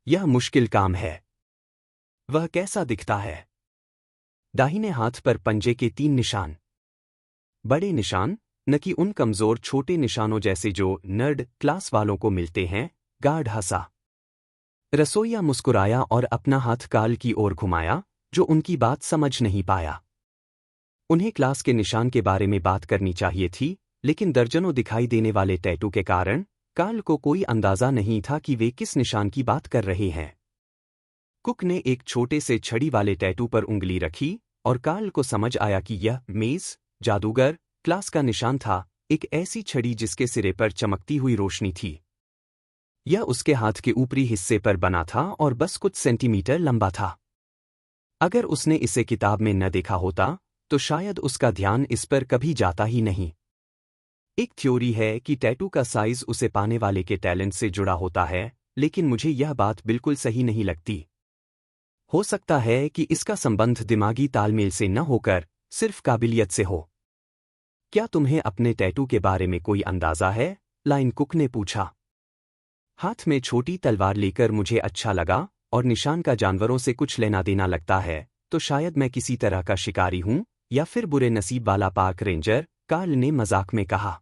यह मुश्किल काम है। वह कैसा दिखता है? दाहिने हाथ पर पंजे के 3 निशान। बड़े निशान, न कि उन कमजोर छोटे निशानों जैसे जो नर्ड क्लास वालों को मिलते हैं। गार्ड हंसा। रसोइया मुस्कुराया और अपना हाथ कार्ल की ओर घुमाया, जो उनकी बात समझ नहीं पाया। उन्हें क्लास के निशान के बारे में बात करनी चाहिए थी, लेकिन दर्जनों दिखाई देने वाले टैटू के कारण कार्ल को कोई अंदाजा नहीं था कि वे किस निशान की बात कर रहे हैं। कुक ने एक छोटे से छड़ी वाले टैटू पर उंगली रखी, और कार्ल को समझ आया कि यह मेज जादूगर क्लास का निशान था, एक ऐसी छड़ी जिसके सिरे पर चमकती हुई रोशनी थी। यह उसके हाथ के ऊपरी हिस्से पर बना था और बस कुछ सेंटीमीटर लंबा था। अगर उसने इसे किताब में न देखा होता, तो शायद उसका ध्यान इस पर कभी जाता ही नहीं। एक थ्योरी है कि टैटू का साइज उसे पाने वाले के टैलेंट से जुड़ा होता है, लेकिन मुझे यह बात बिल्कुल सही नहीं लगती। हो सकता है कि इसका संबंध दिमागी तालमेल से न होकर सिर्फ काबिलियत से हो। क्या तुम्हें अपने टैटू के बारे में कोई अंदाजा है? लाइन कुक ने पूछा। हाथ में छोटी तलवार लेकर मुझे अच्छा लगा, और निशान का जानवरों से कुछ लेना देना लगता है, तो शायद मैं किसी तरह का शिकारी हूं, या फिर बुरे नसीब वाला पार्क रेंजर, कार्ल ने मजाक में कहा।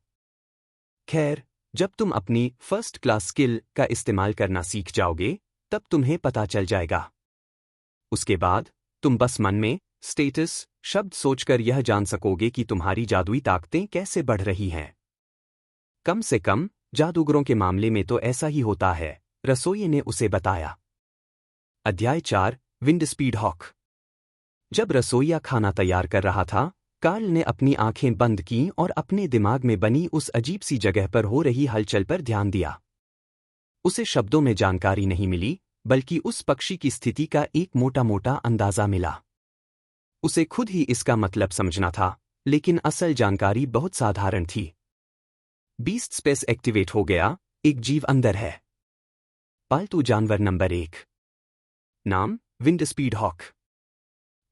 खैर, जब तुम अपनी फर्स्ट क्लास स्किल का इस्तेमाल करना सीख जाओगे, तब तुम्हें पता चल जाएगा। उसके बाद तुम बस मन में स्टेटस शब्द सोचकर यह जान सकोगे कि तुम्हारी जादुई ताकतें कैसे बढ़ रही हैं। कम से कम जादूगरों के मामले में तो ऐसा ही होता है, रसोइये ने उसे बताया। अध्याय 4 विंड स्पीड हॉक। जब रसोइया खाना तैयार कर रहा था, कार्ल ने अपनी आंखें बंद कीं और अपने दिमाग में बनी उस अजीब सी जगह पर हो रही हलचल पर ध्यान दिया। उसे शब्दों में जानकारी नहीं मिली, बल्कि उस पक्षी की स्थिति का एक मोटा मोटा अंदाजा मिला। उसे खुद ही इसका मतलब समझना था, लेकिन असल जानकारी बहुत साधारण थी। बीस्ट स्पेस एक्टिवेट हो गया, एक जीव अंदर है। पालतू जानवर नंबर 1। नाम wind speed hawk.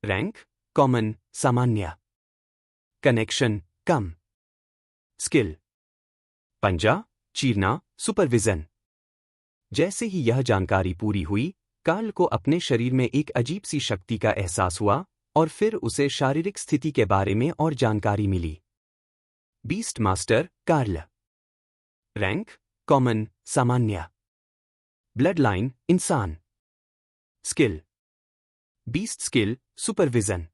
Rank common सामान्य। कनेक्शन कम। स्किल पंजा चीरना सुपरविजन। जैसे ही यह जानकारी पूरी हुई, कार्ल को अपने शरीर में एक अजीब सी शक्ति का एहसास हुआ और फिर उसे शारीरिक स्थिति के बारे में और जानकारी मिली। Beast master Karl. Rank common सामान्य। ब्लड लाइन इंसान। Skill beast skill supervision.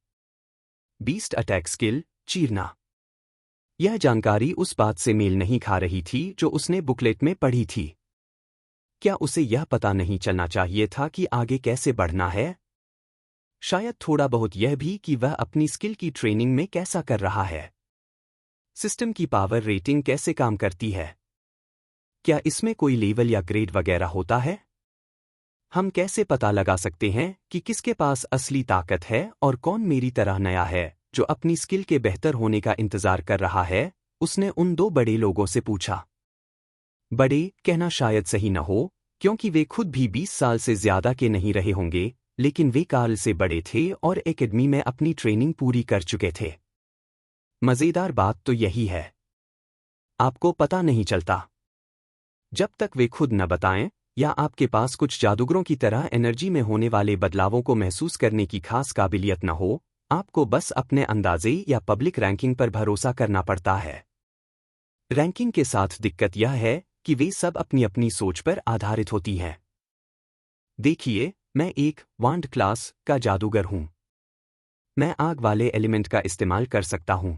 Beast attack skill चीरना। यह जानकारी उस बात से मेल नहीं खा रही थी जो उसने बुकलेट में पढ़ी थी। क्या उसे यह पता नहीं चलना चाहिए था कि आगे कैसे बढ़ना है? शायद थोड़ा बहुत यह भी कि वह अपनी स्किल की ट्रेनिंग में कैसा कर रहा है। सिस्टम की पावर रेटिंग कैसे काम करती है? क्या इसमें कोई लेवल या ग्रेड वगैरह होता है? हम कैसे पता लगा सकते हैं कि किसके पास असली ताकत है और कौन मेरी तरह नया है जो अपनी स्किल के बेहतर होने का इंतजार कर रहा है? उसने उन 2 बड़े लोगों से पूछा। बड़े कहना शायद सही न हो, क्योंकि वे खुद भी 20 साल से ज्यादा के नहीं रहे होंगे, लेकिन वे कार्ल से बड़े थे और एकेडमी में अपनी ट्रेनिंग पूरी कर चुके थे। मजेदार बात तो यही है, आपको पता नहीं चलता। जब तक वे खुद न बताएं या आपके पास कुछ जादूगरों की तरह एनर्जी में होने वाले बदलावों को महसूस करने की खास काबिलियत न हो, आपको बस अपने अंदाजे या पब्लिक रैंकिंग पर भरोसा करना पड़ता है। रैंकिंग के साथ दिक्कत यह है कि वे सब अपनी अपनी सोच पर आधारित होती हैं। देखिए, मैं एक वांड क्लास का जादूगर हूं। मैं आग वाले एलिमेंट का इस्तेमाल कर सकता हूं।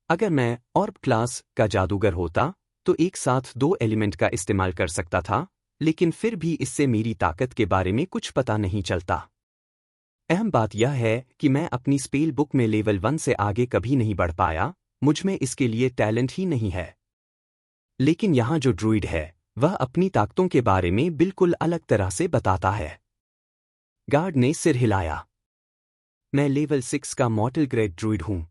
अगर मैं ऑर्ब क्लास का जादूगर होता तो एक साथ 2 एलिमेंट का इस्तेमाल कर सकता था, लेकिन फिर भी इससे मेरी ताकत के बारे में कुछ पता नहीं चलता। अहम बात यह है कि मैं अपनी स्पेल बुक में लेवल 1 से आगे कभी नहीं बढ़ पाया, मुझमें इसके लिए टैलेंट ही नहीं है। लेकिन यहां जो ड्रूइड है, वह अपनी ताकतों के बारे में बिल्कुल अलग तरह से बताता है। गार्ड ने सिर हिलाया। मैं लेवल 6 का मॉर्टल ग्रेड ड्रूइड हूं।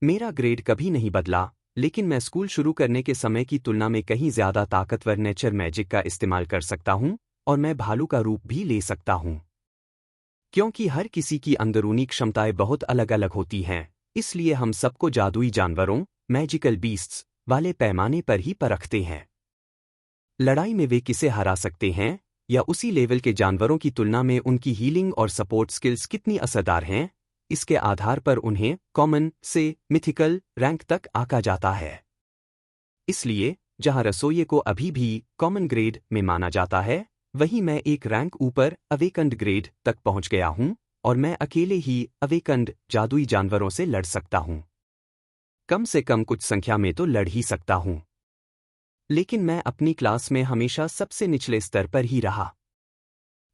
मेरा ग्रेड कभी नहीं बदला, लेकिन मैं स्कूल शुरू करने के समय की तुलना में कहीं ज्यादा ताकतवर नेचर मैजिक का इस्तेमाल कर सकता हूं, और मैं भालू का रूप भी ले सकता हूं। क्योंकि हर किसी की अंदरूनी क्षमताएं बहुत अलग अलग होती हैं, इसलिए हम सबको जादुई जानवरों मैजिकल बीस्ट्स वाले पैमाने पर ही परखते हैं। लड़ाई में वे किसे हरा सकते हैं, या उसी लेवल के जानवरों की तुलना में उनकी हीलिंग और सपोर्ट स्किल्स कितनी असरदार हैं, इसके आधार पर उन्हें कॉमन से मिथिकल रैंक तक आंका जाता है। इसलिए जहां रसोइये को अभी भी कॉमन ग्रेड में माना जाता है, वहीं मैं एक रैंक ऊपर अवेकंड ग्रेड तक पहुंच गया हूं, और मैं अकेले ही अवेकंड जादुई जानवरों से लड़ सकता हूं। कम से कम कुछ संख्या में तो लड़ ही सकता हूं। लेकिन मैं अपनी क्लास में हमेशा सबसे निचले स्तर पर ही रहा।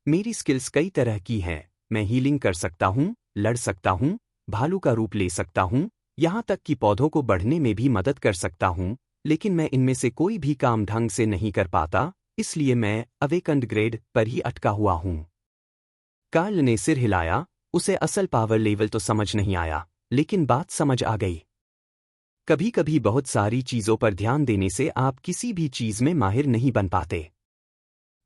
मेरी स्किल्स कई तरह की हैं। मैं हीलिंग कर सकता हूं, लड़ सकता हूं, भालू का रूप ले सकता हूं, यहां तक कि पौधों को बढ़ने में भी मदद कर सकता हूं, लेकिन मैं इनमें से कोई भी काम ढंग से नहीं कर पाता, इसलिए मैं अवेकंड ग्रेड पर ही अटका हुआ हूं। कार्ल ने सिर हिलाया। उसे असल पावर लेवल तो समझ नहीं आया, लेकिन बात समझ आ गई। कभी कभी बहुत सारी चीजों पर ध्यान देने से आप किसी भी चीज में माहिर नहीं बन पाते।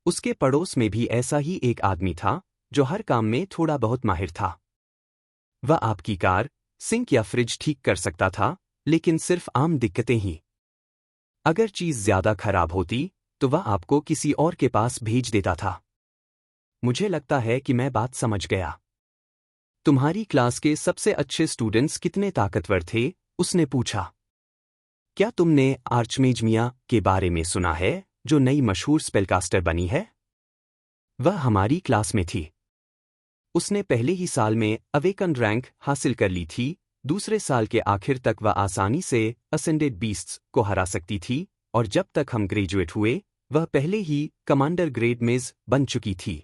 उसके पड़ोस में भी ऐसा ही एक आदमी था जो हर काम में थोड़ा बहुत माहिर था। वह आपकी कार, सिंक या फ्रिज ठीक कर सकता था, लेकिन सिर्फ आम दिक्कतें ही। अगर चीज ज्यादा खराब होती तो वह आपको किसी और के पास भेज देता था। मुझे लगता है कि मैं बात समझ गया। तुम्हारी क्लास के सबसे अच्छे स्टूडेंट्स कितने ताकतवर थे? उसने पूछा। क्या तुमने आर्चमेज मिया के बारे में सुना है, जो नई मशहूर स्पेलकास्टर बनी है? वह हमारी क्लास में थी। उसने पहले ही साल में अवेकन रैंक हासिल कर ली थी। दूसरे साल के आखिर तक वह आसानी से असेंडेड बीस्ट्स को हरा सकती थी, और जब तक हम ग्रेजुएट हुए, वह पहले ही कमांडर ग्रेड मेज बन चुकी थी।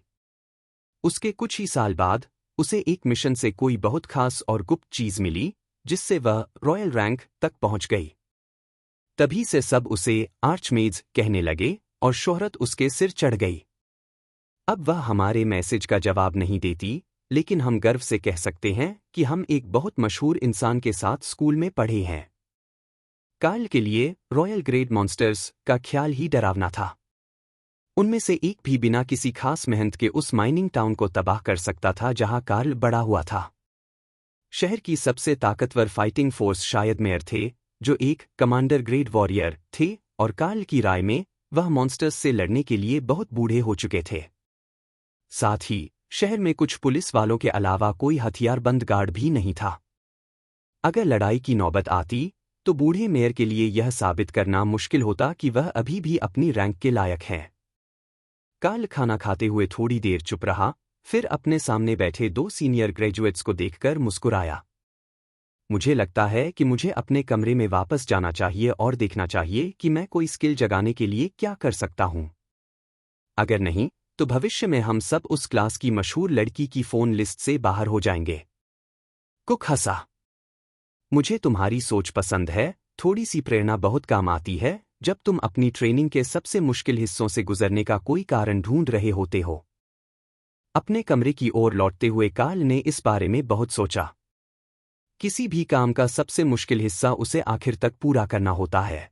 उसके कुछ ही साल बाद उसे एक मिशन से कोई बहुत खास और गुप्त चीज मिली, जिससे वह रॉयल रैंक तक पहुंच गई। तभी से सब उसे आर्चमेज कहने लगे और शोहरत उसके सिर चढ़ गई। अब वह हमारे मैसेज का जवाब नहीं देती, लेकिन हम गर्व से कह सकते हैं कि हम एक बहुत मशहूर इंसान के साथ स्कूल में पढ़े हैं। कार्ल के लिए रॉयल ग्रेड मॉन्स्टर्स का ख्याल ही डरावना था। उनमें से एक भी बिना किसी खास मेहनत के उस माइनिंग टाउन को तबाह कर सकता था जहां कार्ल बड़ा हुआ था। शहर की सबसे ताकतवर फाइटिंग फोर्स शायद मेयर थे, जो एक कमांडर ग्रेड वॉरियर थे, और कार्ल की राय में वह मॉन्स्टर्स से लड़ने के लिए बहुत बूढ़े हो चुके थे। साथ ही शहर में कुछ पुलिस वालों के अलावा कोई हथियारबंद गार्ड भी नहीं था। अगर लड़ाई की नौबत आती तो बूढ़े मेयर के लिए यह साबित करना मुश्किल होता कि वह अभी भी अपनी रैंक के लायक है। कार्ल खाना खाते हुए थोड़ी देर चुप रहा, फिर अपने सामने बैठे 2 सीनियर ग्रेजुएट्स को देखकर मुस्कुराया। मुझे लगता है कि मुझे अपने कमरे में वापस जाना चाहिए और देखना चाहिए कि मैं कोई स्किल जगाने के लिए क्या कर सकता हूं। अगर नहीं, तो भविष्य में हम सब उस क्लास की मशहूर लड़की की फोन लिस्ट से बाहर हो जाएंगे। कुक हंसा। मुझे तुम्हारी सोच पसंद है, थोड़ी सी प्रेरणा बहुत काम आती है जब तुम अपनी ट्रेनिंग के सबसे मुश्किल हिस्सों से गुजरने का कोई कारण ढूंढ रहे होते हो। अपने कमरे की ओर लौटते हुए कार्ल ने इस बारे में बहुत सोचा। किसी भी काम का सबसे मुश्किल हिस्सा उसे आखिर तक पूरा करना होता है।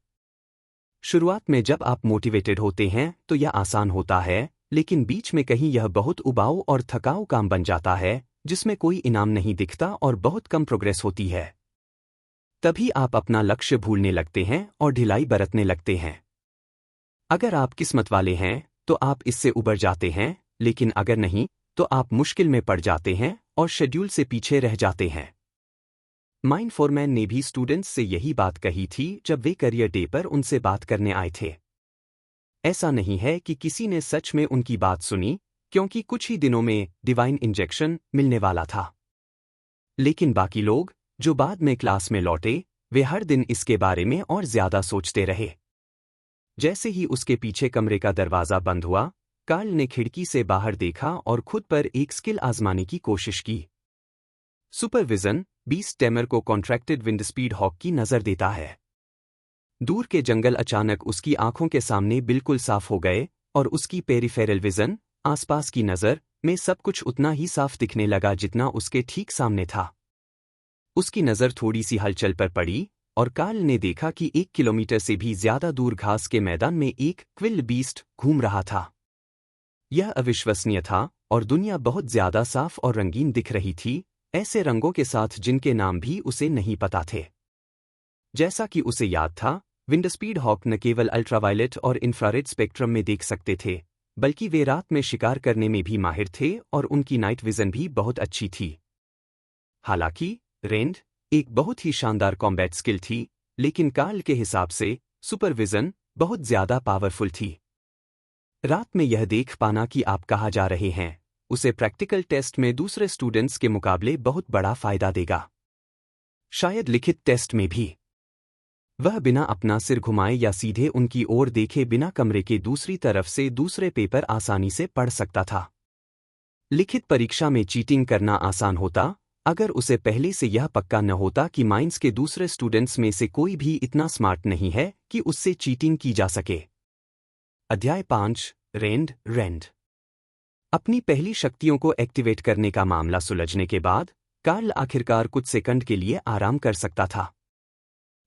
शुरुआत में जब आप मोटिवेटेड होते हैं तो यह आसान होता है, लेकिन बीच में कहीं यह बहुत उबाऊ और थकाऊ काम बन जाता है, जिसमें कोई इनाम नहीं दिखता और बहुत कम प्रोग्रेस होती है। तभी आप अपना लक्ष्य भूलने लगते हैं और ढिलाई बरतने लगते हैं। अगर आप किस्मत वाले हैं तो आप इससे उबर जाते हैं, लेकिन अगर नहीं तो आप मुश्किल में पड़ जाते हैं और शेड्यूल से पीछे रह जाते हैं। माइन फोरमैन ने भी स्टूडेंट्स से यही बात कही थी जब वे करियर डे पर उनसे बात करने आए थे। ऐसा नहीं है कि किसी ने सच में उनकी बात सुनी, क्योंकि कुछ ही दिनों में डिवाइन इंजेक्शन मिलने वाला था। लेकिन बाकी लोग जो बाद में क्लास में लौटे, वे हर दिन इसके बारे में और ज्यादा सोचते रहे। जैसे ही उसके पीछे कमरे का दरवाजा बंद हुआ, कार्ल ने खिड़की से बाहर देखा और खुद पर एक स्किल आजमाने की कोशिश की। सुपरविजन बीस्ट टेमर को कॉन्ट्रैक्टेड विंड स्पीड हॉक की नजर देता है। दूर के जंगल अचानक उसकी आंखों के सामने बिल्कुल साफ हो गए और उसकी पेरिफेरल विजन, आसपास की नजर, में सब कुछ उतना ही साफ दिखने लगा जितना उसके ठीक सामने था। उसकी नज़र थोड़ी सी हलचल पर पड़ी और कार्ल ने देखा कि 1 किलोमीटर से भी ज्यादा दूर घास के मैदान में एक क्विल बीस्ट घूम रहा था। यह अविश्वसनीय था और दुनिया बहुत ज्यादा साफ और रंगीन दिख रही थी, ऐसे रंगों के साथ जिनके नाम भी उसे नहीं पता थे। जैसा कि उसे याद था, विंडस्पीड हॉक न केवल अल्ट्रावायलेट और इंफ्रारेड स्पेक्ट्रम में देख सकते थे, बल्कि वे रात में शिकार करने में भी माहिर थे और उनकी नाइट विजन भी बहुत अच्छी थी। हालांकि रेंड एक बहुत ही शानदार कॉम्बैट स्किल थी, लेकिन कार्ल के हिसाब से सुपरविजन बहुत ज्यादा पावरफुल थी। रात में यह देख पाना कि आप कहाँ जा रहे हैं, उसे प्रैक्टिकल टेस्ट में दूसरे स्टूडेंट्स के मुकाबले बहुत बड़ा फायदा देगा। शायद लिखित टेस्ट में भी। वह बिना अपना सिर घुमाए या सीधे उनकी ओर देखे बिना कमरे के दूसरी तरफ से दूसरे पेपर आसानी से पढ़ सकता था। लिखित परीक्षा में चीटिंग करना आसान होता अगर उसे पहले से यह पक्का न होता कि माइंस के दूसरे स्टूडेंट्स में से कोई भी इतना स्मार्ट नहीं है कि उससे चीटिंग की जा सके। अध्याय 5 रेंड। अपनी पहली शक्तियों को एक्टिवेट करने का मामला सुलझने के बाद कार्ल आखिरकार कुछ सेकंड के लिए आराम कर सकता था।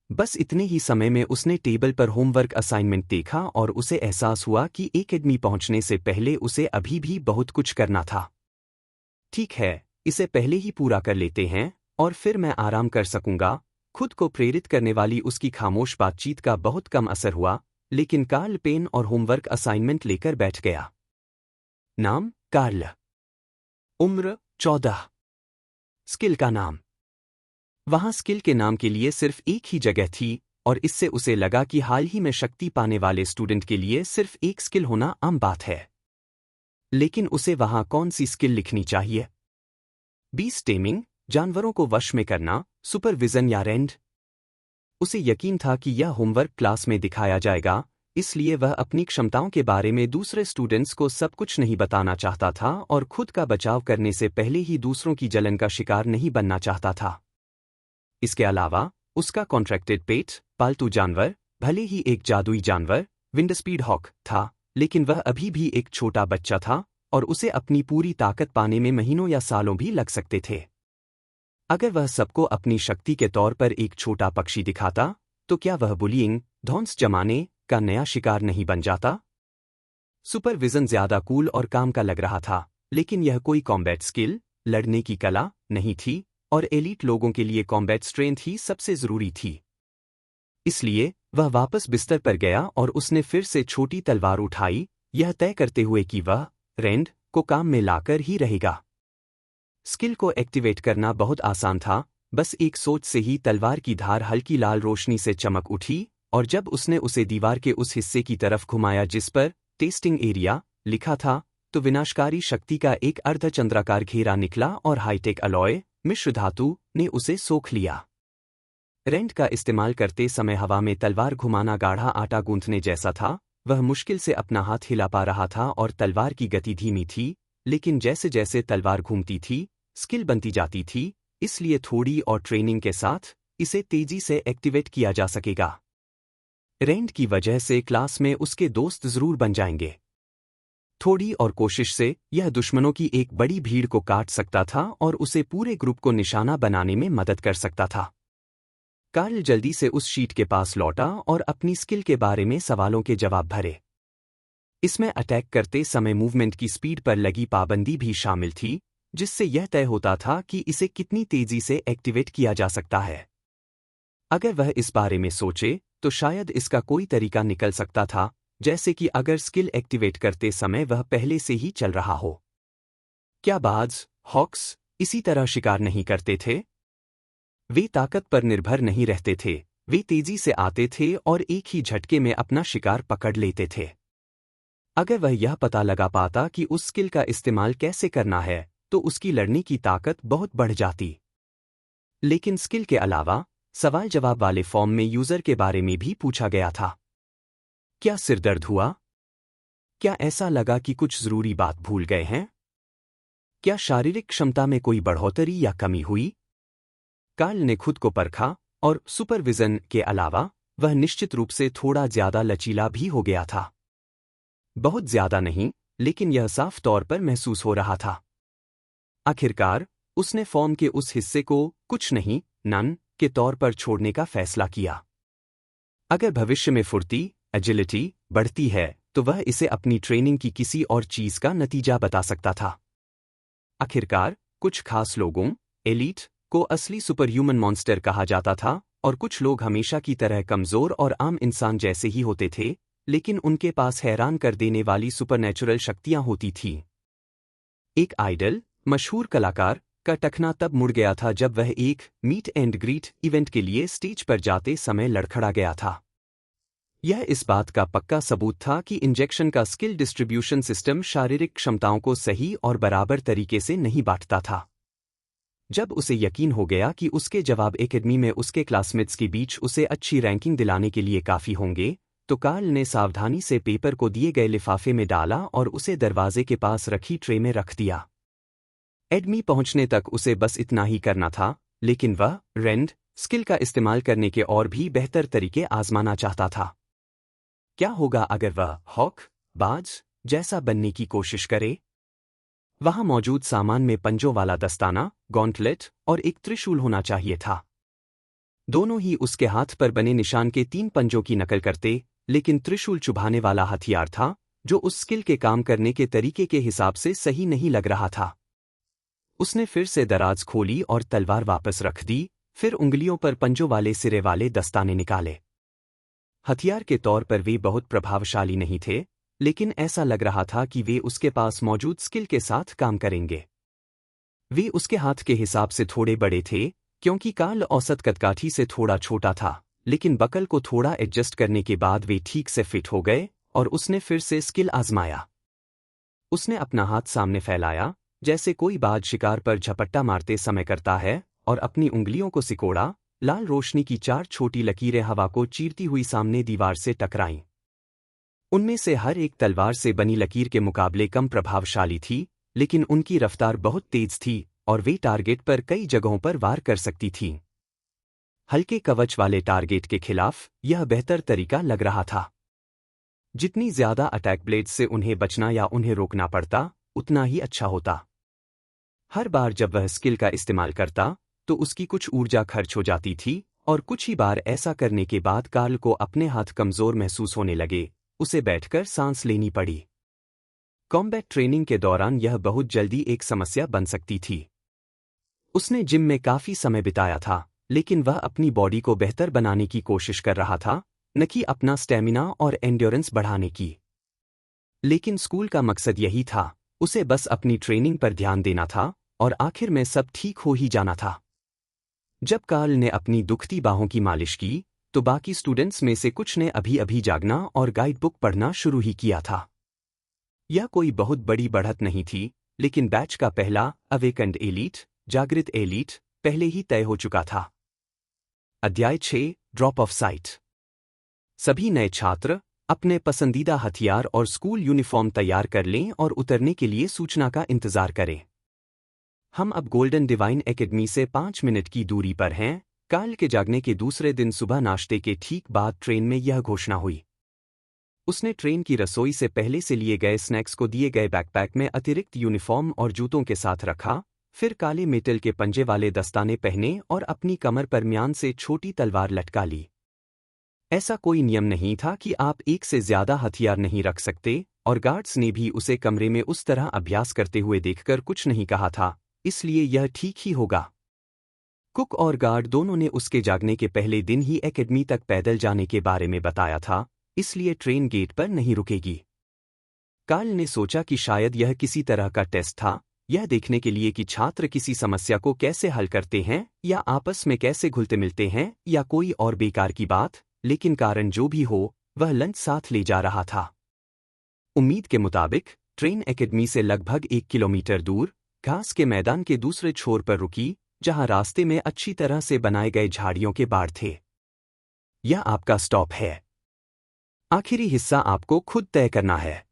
बस इतने ही समय में उसने टेबल पर होमवर्क असाइनमेंट देखा और उसे एहसास हुआ कि एकेडमी पहुंचने से पहले उसे अभी भी बहुत कुछ करना था। ठीक है, इसे पहले ही पूरा कर लेते हैं और फिर मैं आराम कर सकूंगा। खुद को प्रेरित करने वाली उसकी खामोश बातचीत का बहुत कम असर हुआ, लेकिन कार्ल पेन और होमवर्क असाइनमेंट लेकर बैठ गया। नाम कार्ल। उम्र 14। स्किल का नाम। वहां स्किल के नाम के लिए सिर्फ एक ही जगह थी और इससे उसे लगा कि हाल ही में शक्ति पाने वाले स्टूडेंट के लिए सिर्फ एक स्किल होना आम बात है। लेकिन उसे वहां कौन सी स्किल लिखनी चाहिए? बीस्ट टेमिंग, जानवरों को वश में करना, सुपरविजन या रेंड? उसे यकीन था कि यह होमवर्क क्लास में दिखाया जाएगा, इसलिए वह अपनी क्षमताओं के बारे में दूसरे स्टूडेंट्स को सब कुछ नहीं बताना चाहता था और खुद का बचाव करने से पहले ही दूसरों की जलन का शिकार नहीं बनना चाहता था। इसके अलावा उसका कॉन्ट्रैक्टेड पेट, पालतू जानवर, भले ही एक जादुई जानवर, विंडस्पीड हॉक था, लेकिन वह अभी भी एक छोटा बच्चा था और उसे अपनी पूरी ताकत पाने में महीनों या सालों भी लग सकते थे। अगर वह सबको अपनी शक्ति के तौर पर एक छोटा पक्षी दिखाता, तो क्या वह बुलिंग, धौंस जमाने का नया शिकार नहीं बन जाता? सुपरविजन ज्यादा कूल और काम का लग रहा था, लेकिन यह कोई कॉम्बैट स्किल, लड़ने की कला नहीं थी और एलीट लोगों के लिए कॉम्बैट स्ट्रेंथ ही सबसे जरूरी थी। इसलिए वह वापस बिस्तर पर गया और उसने फिर से छोटी तलवार उठाई, यह तय करते हुए कि वह रेंड को काम में लाकर ही रहेगा। स्किल को एक्टिवेट करना बहुत आसान था, बस एक सोच से ही तलवार की धार हल्की लाल रोशनी से चमक उठी और जब उसने उसे दीवार के उस हिस्से की तरफ घुमाया जिस पर टेस्टिंग एरिया लिखा था, तो विनाशकारी शक्ति का एक अर्धचंद्राकार घेरा निकला और हाईटेक अलॉय मिश्र धातु ने उसे सोख लिया। रेंड का इस्तेमाल करते समय हवा में तलवार घुमाना गाढ़ा आटा गूंथने जैसा था। वह मुश्किल से अपना हाथ हिला पा रहा था और तलवार की गति धीमी थी, लेकिन जैसे जैसे तलवार घूमती थी, स्किल बनती जाती थी, इसलिए थोड़ी और ट्रेनिंग के साथ इसे तेजी से एक्टिवेट किया जा सकेगा। रेंड की वजह से क्लास में उसके दोस्त जरूर बन जाएंगे। थोड़ी और कोशिश से यह दुश्मनों की एक बड़ी भीड़ को काट सकता था और उसे पूरे ग्रुप को निशाना बनाने में मदद कर सकता था। कार्ल जल्दी से उस शीट के पास लौटा और अपनी स्किल के बारे में सवालों के जवाब भरे। इसमें अटैक करते समय मूवमेंट की स्पीड पर लगी पाबंदी भी शामिल थी, जिससे यह तय होता था कि इसे कितनी तेजी से एक्टिवेट किया जा सकता है। अगर वह इस बारे में सोचे तो शायद इसका कोई तरीका निकल सकता था, जैसे कि अगर स्किल एक्टिवेट करते समय वह पहले से ही चल रहा हो। क्या बाज, हॉक्स इसी तरह शिकार नहीं करते थे? वे ताकत पर निर्भर नहीं रहते थे, वे तेजी से आते थे और एक ही झटके में अपना शिकार पकड़ लेते थे। अगर वह यह पता लगा पाता कि उस स्किल का इस्तेमाल कैसे करना है, तो उसकी लड़ने की ताकत बहुत बढ़ जाती। लेकिन स्किल के अलावा सवाल जवाब वाले फॉर्म में यूजर के बारे में भी पूछा गया था। क्या सिरदर्द हुआ? क्या ऐसा लगा कि कुछ जरूरी बात भूल गए हैं? क्या शारीरिक क्षमता में कोई बढ़ोतरी या कमी हुई? कार्ल ने खुद को परखा और सुपरविजन के अलावा वह निश्चित रूप से थोड़ा ज्यादा लचीला भी हो गया था। बहुत ज्यादा नहीं, लेकिन यह साफ तौर पर महसूस हो रहा था। आखिरकार उसने फॉर्म के उस हिस्से को कुछ नहीं, नन के तौर पर छोड़ने का फैसला किया। अगर भविष्य में फुर्ती, एजिलिटी बढ़ती है तो वह इसे अपनी ट्रेनिंग की किसी और चीज का नतीजा बता सकता था। आखिरकार कुछ खास लोगों, एलीट, को असली सुपरह्यूमन मॉन्स्टर कहा जाता था और कुछ लोग हमेशा की तरह कमजोर और आम इंसान जैसे ही होते थे, लेकिन उनके पास हैरान कर देने वाली सुपरनैचुरल शक्तियां होती थीं। एक आइडल, मशहूर कलाकार का टखना तब मुड़ गया था जब वह एक मीट एंड ग्रीट इवेंट के लिए स्टेज पर जाते समय लड़खड़ा गया था। यह इस बात का पक्का सबूत था कि इंजेक्शन का स्किल डिस्ट्रीब्यूशन सिस्टम शारीरिक क्षमताओं को सही और बराबर तरीके से नहीं बांटता था। जब उसे यकीन हो गया कि उसके जवाब एकेडमी में उसके क्लासमेट्स के बीच उसे अच्छी रैंकिंग दिलाने के लिए काफी होंगे, तो कार्ल ने सावधानी से पेपर को दिए गए लिफाफे में डाला और उसे दरवाजे के पास रखी ट्रे में रख दिया। एडमी पहुंचने तक उसे बस इतना ही करना था, लेकिन वह रेंड स्किल का इस्तेमाल करने के और भी बेहतर तरीके आजमाना चाहता था। क्या होगा अगर वह हॉक, बाज जैसा बनने की कोशिश करे? वहां मौजूद सामान में पंजों वाला दस्ताना, गॉन्टलेट और एक त्रिशूल होना चाहिए था। दोनों ही उसके हाथ पर बने निशान के 3 पंजों की नकल करते, लेकिन त्रिशूल चुभाने वाला हथियार था, जो उस स्किल के काम करने के तरीके के हिसाब से सही नहीं लग रहा था। उसने फिर से दराज खोली और तलवार वापस रख दी, फिर उंगलियों पर पंजों वाले सिरे वाले दस्ताने निकाले। हथियार के तौर पर वे बहुत प्रभावशाली नहीं थे, लेकिन ऐसा लग रहा था कि वे उसके पास मौजूद स्किल के साथ काम करेंगे। वे उसके हाथ के हिसाब से थोड़े बड़े थे, क्योंकि कार्ल औसत कदकाठी से थोड़ा छोटा था, लेकिन बकल को थोड़ा एडजस्ट करने के बाद वे ठीक से फिट हो गए और उसने फिर से स्किल आजमाया। उसने अपना हाथ सामने फैलाया, जैसे कोई बाज शिकार पर झपट्टा मारते समय करता है, और अपनी उंगलियों को सिकोड़ा। लाल रोशनी की 4 छोटी लकीरें हवा को चीरती हुई सामने दीवार से टकराईं। उनमें से हर एक तलवार से बनी लकीर के मुकाबले कम प्रभावशाली थी, लेकिन उनकी रफ्तार बहुत तेज थी और वे टारगेट पर कई जगहों पर वार कर सकती थीं। हल्के कवच वाले टारगेट के खिलाफ यह बेहतर तरीका लग रहा था। जितनी ज्यादा अटैक ब्लेड से उन्हें बचना या उन्हें रोकना पड़ता, उतना ही अच्छा होता। हर बार जब वह स्किल का इस्तेमाल करता, तो उसकी कुछ ऊर्जा खर्च हो जाती थी, और कुछ ही बार ऐसा करने के बाद कार्ल को अपने हाथ कमजोर महसूस होने लगे, उसे बैठकर सांस लेनी पड़ी। कॉम्बैट ट्रेनिंग के दौरान यह बहुत जल्दी एक समस्या बन सकती थी। उसने जिम में काफी समय बिताया था, लेकिन वह अपनी बॉडी को बेहतर बनाने की कोशिश कर रहा था, न कि अपना स्टैमिना और एंड्योरेंस बढ़ाने की। लेकिन स्कूल का मकसद यही था, उसे बस अपनी ट्रेनिंग पर ध्यान देना था, और आखिर में सब ठीक हो ही जाना था। जब कार्ल ने अपनी दुखती बाहों की मालिश की, तो बाकी स्टूडेंट्स में से कुछ ने अभी जागना और गाइड बुक पढ़ना शुरू ही किया था। यह कोई बहुत बड़ी बढ़त नहीं थी, लेकिन बैच का पहला अवेकंड एलीट, जागृत एलीट, पहले ही तय हो चुका था। अध्याय 6, ड्रॉप ऑफ साइट। सभी नए छात्र अपने पसंदीदा हथियार और स्कूल यूनिफॉर्म तैयार कर लें और उतरने के लिए सूचना का इंतजार करें। हम अब गोल्डन डिवाइन एकेडमी से 5 मिनट की दूरी पर हैं। कार्ल के जागने के दूसरे दिन सुबह नाश्ते के ठीक बाद ट्रेन में यह घोषणा हुई। उसने ट्रेन की रसोई से पहले से लिए गए स्नैक्स को दिए गए बैकपैक में अतिरिक्त यूनिफॉर्म और जूतों के साथ रखा, फिर काले मेटल के पंजे वाले दस्ताने पहने और अपनी कमर पर म्यान से छोटी तलवार लटका ली। ऐसा कोई नियम नहीं था कि आप एक से ज्यादा हथियार नहीं रख सकते, और गार्ड्स ने भी उसे कमरे में उस तरह अभ्यास करते हुए देखकर कुछ नहीं कहा था, इसलिए यह ठीक ही होगा। कुक और गार्ड दोनों ने उसके जागने के पहले दिन ही एकेडमी तक पैदल जाने के बारे में बताया था, इसलिए ट्रेन गेट पर नहीं रुकेगी। कार्ल ने सोचा कि शायद यह किसी तरह का टेस्ट था, यह देखने के लिए कि छात्र किसी समस्या को कैसे हल करते हैं या आपस में कैसे घुलते मिलते हैं या कोई और बेकार की बात, लेकिन कारण जो भी हो, वह लंच साथ ले जा रहा था। उम्मीद के मुताबिक ट्रेन एकेडमी से लगभग 1 किलोमीटर दूर घास के मैदान के दूसरे छोर पर रुकी, जहां रास्ते में अच्छी तरह से बनाए गए झाड़ियों के बाड़ थे। यह आपका स्टॉप है। आखिरी हिस्सा आपको खुद तय करना है।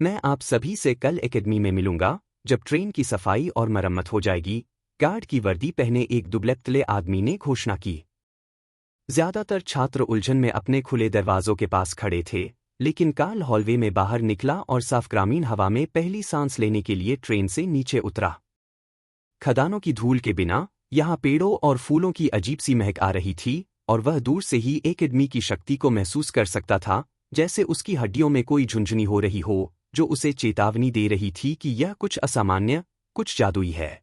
मैं आप सभी से कल एकेडमी में मिलूंगा, जब ट्रेन की सफाई और मरम्मत हो जाएगी, गार्ड की वर्दी पहने एक दुबले-पतले आदमी ने घोषणा की। ज्यादातर छात्र उलझन में अपने खुले दरवाजों के पास खड़े थे, लेकिन कार्ल हॉलवे में बाहर निकला और साफ ग्रामीण हवा में पहली सांस लेने के लिए ट्रेन से नीचे उतरा। खदानों की धूल के बिना यहाँ पेड़ों और फूलों की अजीब सी महक आ रही थी, और वह दूर से ही एकेडमी की शक्ति को महसूस कर सकता था, जैसे उसकी हड्डियों में कोई झुंझुनी हो रही हो, जो उसे चेतावनी दे रही थी कि यह कुछ असामान्य, कुछ जादुई है।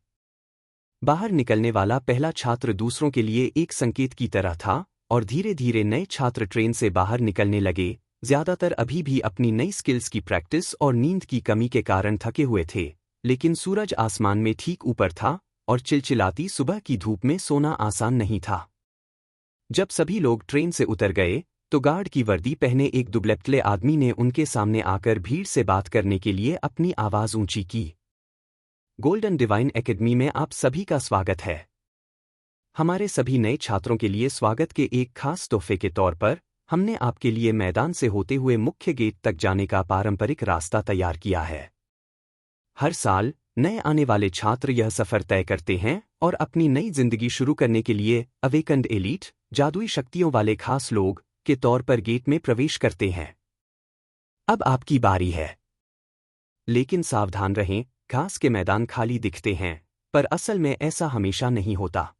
बाहर निकलने वाला पहला छात्र दूसरों के लिए एक संकेत की तरह था, और धीरे धीरे नए छात्र ट्रेन से बाहर निकलने लगे, ज्यादातर अभी भी अपनी नई स्किल्स की प्रैक्टिस और नींद की कमी के कारण थके हुए थे, लेकिन सूरज आसमान में ठीक ऊपर था, और चिलचिलाती सुबह की धूप में सोना आसान नहीं था। जब सभी लोग ट्रेन से उतर गए, तो गार्ड की वर्दी पहने एक दुबले-पतले आदमी ने उनके सामने आकर भीड़ से बात करने के लिए अपनी आवाज ऊंची की। गोल्डन डिवाइन एकेडमी में आप सभी का स्वागत है। हमारे सभी नए छात्रों के लिए स्वागत के एक खास तोहफे के तौर पर हमने आपके लिए मैदान से होते हुए मुख्य गेट तक जाने का पारंपरिक रास्ता तैयार किया है। हर साल नए आने वाले छात्र यह सफर तय करते हैं और अपनी नई जिंदगी शुरू करने के लिए अवेकंड एलीट, जादुई शक्तियों वाले खास लोग के तौर पर गेट में प्रवेश करते हैं। अब आपकी बारी है। लेकिन सावधान रहें, घास के मैदान खाली दिखते हैं, पर असल में ऐसा हमेशा नहीं होता।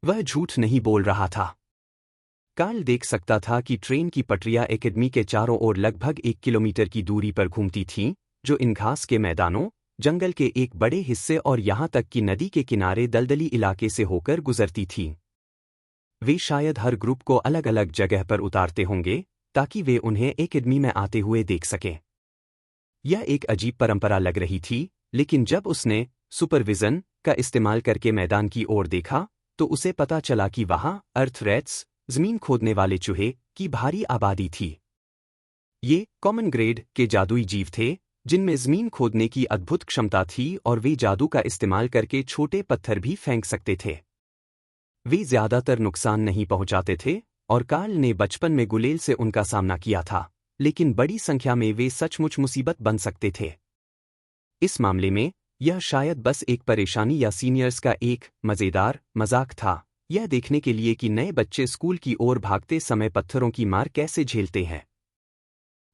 वह झूठ नहीं बोल रहा था। कार्ल देख सकता था कि ट्रेन की पटरियां एकेडमी के चारों ओर लगभग 1 किलोमीटर की दूरी पर घूमती थीं, जो इन घास के मैदानों, जंगल के एक बड़े हिस्से और यहां तक कि नदी के किनारे दलदली इलाके से होकर गुजरती थीं। वे शायद हर ग्रुप को अलग अलग जगह पर उतारते होंगे, ताकि वे उन्हें एकेडमी में आते हुए देख सकें। यह एक अजीब परंपरा लग रही थी, लेकिन जब उसने सुपरविजन का इस्तेमाल करके मैदान की ओर देखा, तो उसे पता चला कि वहां अर्थ रैट्स, जमीन खोदने वाले चूहे, की भारी आबादी थी। ये कॉमन ग्रेड के जादुई जीव थे, जिनमें जमीन खोदने की अद्भुत क्षमता थी और वे जादू का इस्तेमाल करके छोटे पत्थर भी फेंक सकते थे। वे ज्यादातर नुकसान नहीं पहुंचाते थे, और कार्ल ने बचपन में गुलेल से उनका सामना किया था, लेकिन बड़ी संख्या में वे सचमुच मुसीबत बन सकते थे। इस मामले में यह शायद बस एक परेशानी या सीनियर्स का एक मज़ेदार मजाक था, यह देखने के लिए कि नए बच्चे स्कूल की ओर भागते समय पत्थरों की मार कैसे झेलते हैं।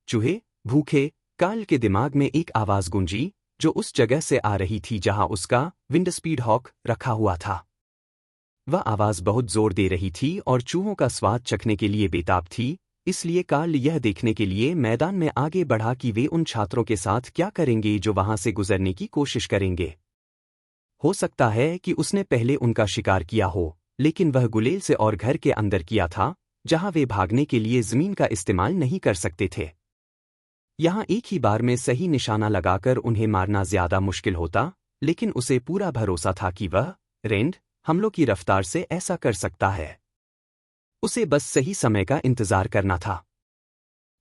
चूहे भूखे। कार्ल के दिमाग में एक आवाज़ गूंजी, जो उस जगह से आ रही थी जहां उसका विंडस्पीड हॉक रखा हुआ था। वह आवाज़ बहुत जोर दे रही थी और चूहों का स्वाद चखने के लिए बेताब थी, इसलिए कार्ल यह देखने के लिए मैदान में आगे बढ़ा कि वे उन छात्रों के साथ क्या करेंगे जो वहां से गुजरने की कोशिश करेंगे। हो सकता है कि उसने पहले उनका शिकार किया हो, लेकिन वह गुलेल से और घर के अंदर किया था, जहां वे भागने के लिए जमीन का इस्तेमाल नहीं कर सकते थे। यहां एक ही बार में सही निशाना लगाकर उन्हें मारना ज्यादा मुश्किल होता, लेकिन उसे पूरा भरोसा था कि वह रेंड हमलों की रफ्तार से ऐसा कर सकता है। उसे बस सही समय का इंतजार करना था।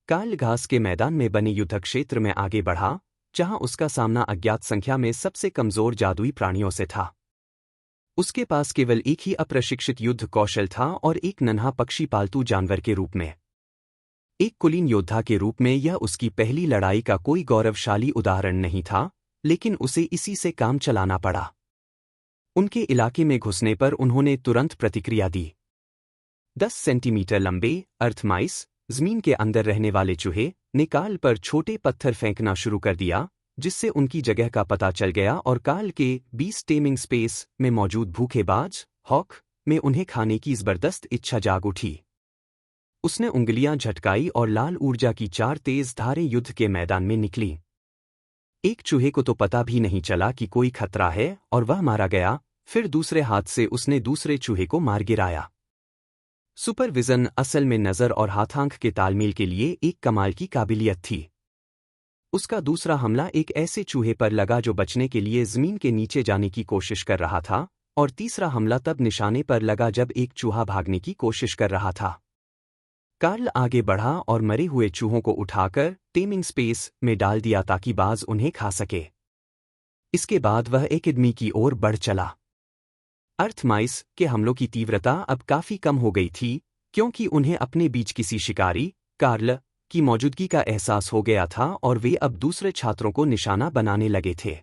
कार्ल घास के मैदान में बने युद्ध क्षेत्र में आगे बढ़ा, जहां उसका सामना अज्ञात संख्या में सबसे कमजोर जादुई प्राणियों से था। उसके पास केवल एक ही अप्रशिक्षित युद्ध कौशल था और एक नन्हा पक्षी पालतू जानवर के रूप में। एक कुलीन योद्धा के रूप में यह उसकी पहली लड़ाई का कोई गौरवशाली उदाहरण नहीं था, लेकिन उसे इसी से काम चलाना पड़ा। उनके इलाके में घुसने पर उन्होंने तुरंत प्रतिक्रिया दी। 10 सेंटीमीटर लंबे अर्थमाइस, जमीन के अंदर रहने वाले चूहे, ने कार्ल पर छोटे पत्थर फेंकना शुरू कर दिया, जिससे उनकी जगह का पता चल गया और कार्ल के 20 टेमिंग स्पेस में मौजूद भूखेबाज हॉक में उन्हें खाने की जबरदस्त इच्छा जाग उठी। उसने उंगलियां झटकाई और लाल ऊर्जा की 4 तेज धारें युद्ध के मैदान में निकली। एक चूहे को तो पता भी नहीं चला कि कोई खतरा है और वह मारा गया। फिर दूसरे हाथ से उसने दूसरे चूहे को मार गिराया। सुपरविजन असल में नज़र और हाथांक के तालमेल के लिए एक कमाल की काबिलियत थी। उसका दूसरा हमला एक ऐसे चूहे पर लगा जो बचने के लिए जमीन के नीचे जाने की कोशिश कर रहा था, और तीसरा हमला तब निशाने पर लगा जब एक चूहा भागने की कोशिश कर रहा था। कार्ल आगे बढ़ा और मरे हुए चूहों को उठाकर टेमिंग स्पेस में डाल दिया ताकि बाज उन्हें खा सके। इसके बाद वह एकेडमी की ओर बढ़ चला। अर्थमाइस के हमलों की तीव्रता अब काफी कम हो गई थी, क्योंकि उन्हें अपने बीच किसी शिकारी कार्ल की मौजूदगी का एहसास हो गया था और वे अब दूसरे छात्रों को निशाना बनाने लगे थे।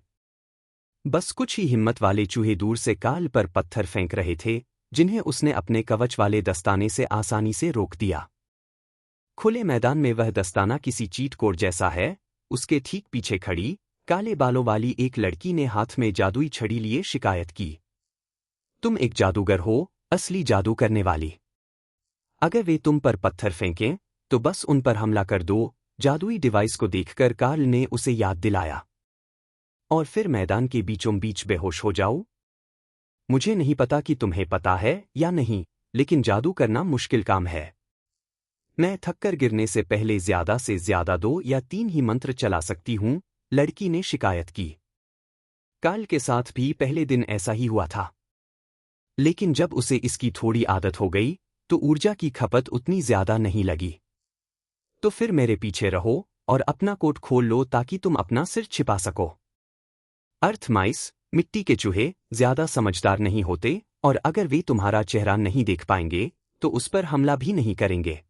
बस कुछ ही हिम्मत वाले चूहे दूर से कार्ल पर पत्थर फेंक रहे थे, जिन्हें उसने अपने कवच वाले दस्ताने से आसानी से रोक दिया। खुले मैदान में वह दस्ताना किसी चीट कोड जैसा है। उसके ठीक पीछे खड़ी काले बालों वाली एक लड़की ने हाथ में जादुई छड़ी लिए शिकायत की, तुम एक जादूगर हो, असली जादू करने वाली। अगर वे तुम पर पत्थर फेंकें तो बस उन पर हमला कर दो। जादुई डिवाइस को देखकर कार्ल ने उसे याद दिलाया। और फिर मैदान के बीचों बीच बेहोश हो जाओ। मुझे नहीं पता कि तुम्हें पता है या नहीं, लेकिन जादू करना मुश्किल काम है। मैं थककर गिरने से पहले ज्यादा से ज्यादा 2 या 3 ही मंत्र चला सकती हूं, लड़की ने शिकायत की। कार्ल के साथ भी पहले दिन ऐसा ही हुआ था, लेकिन जब उसे इसकी थोड़ी आदत हो गई तो ऊर्जा की खपत उतनी ज्यादा नहीं लगी। तो फिर मेरे पीछे रहो और अपना कोट खोल लो ताकि तुम अपना सिर छिपा सको। अर्थमाइस, मिट्टी के चूहे, ज्यादा समझदार नहीं होते, और अगर वे तुम्हारा चेहरा नहीं देख पाएंगे तो उस पर हमला भी नहीं करेंगे।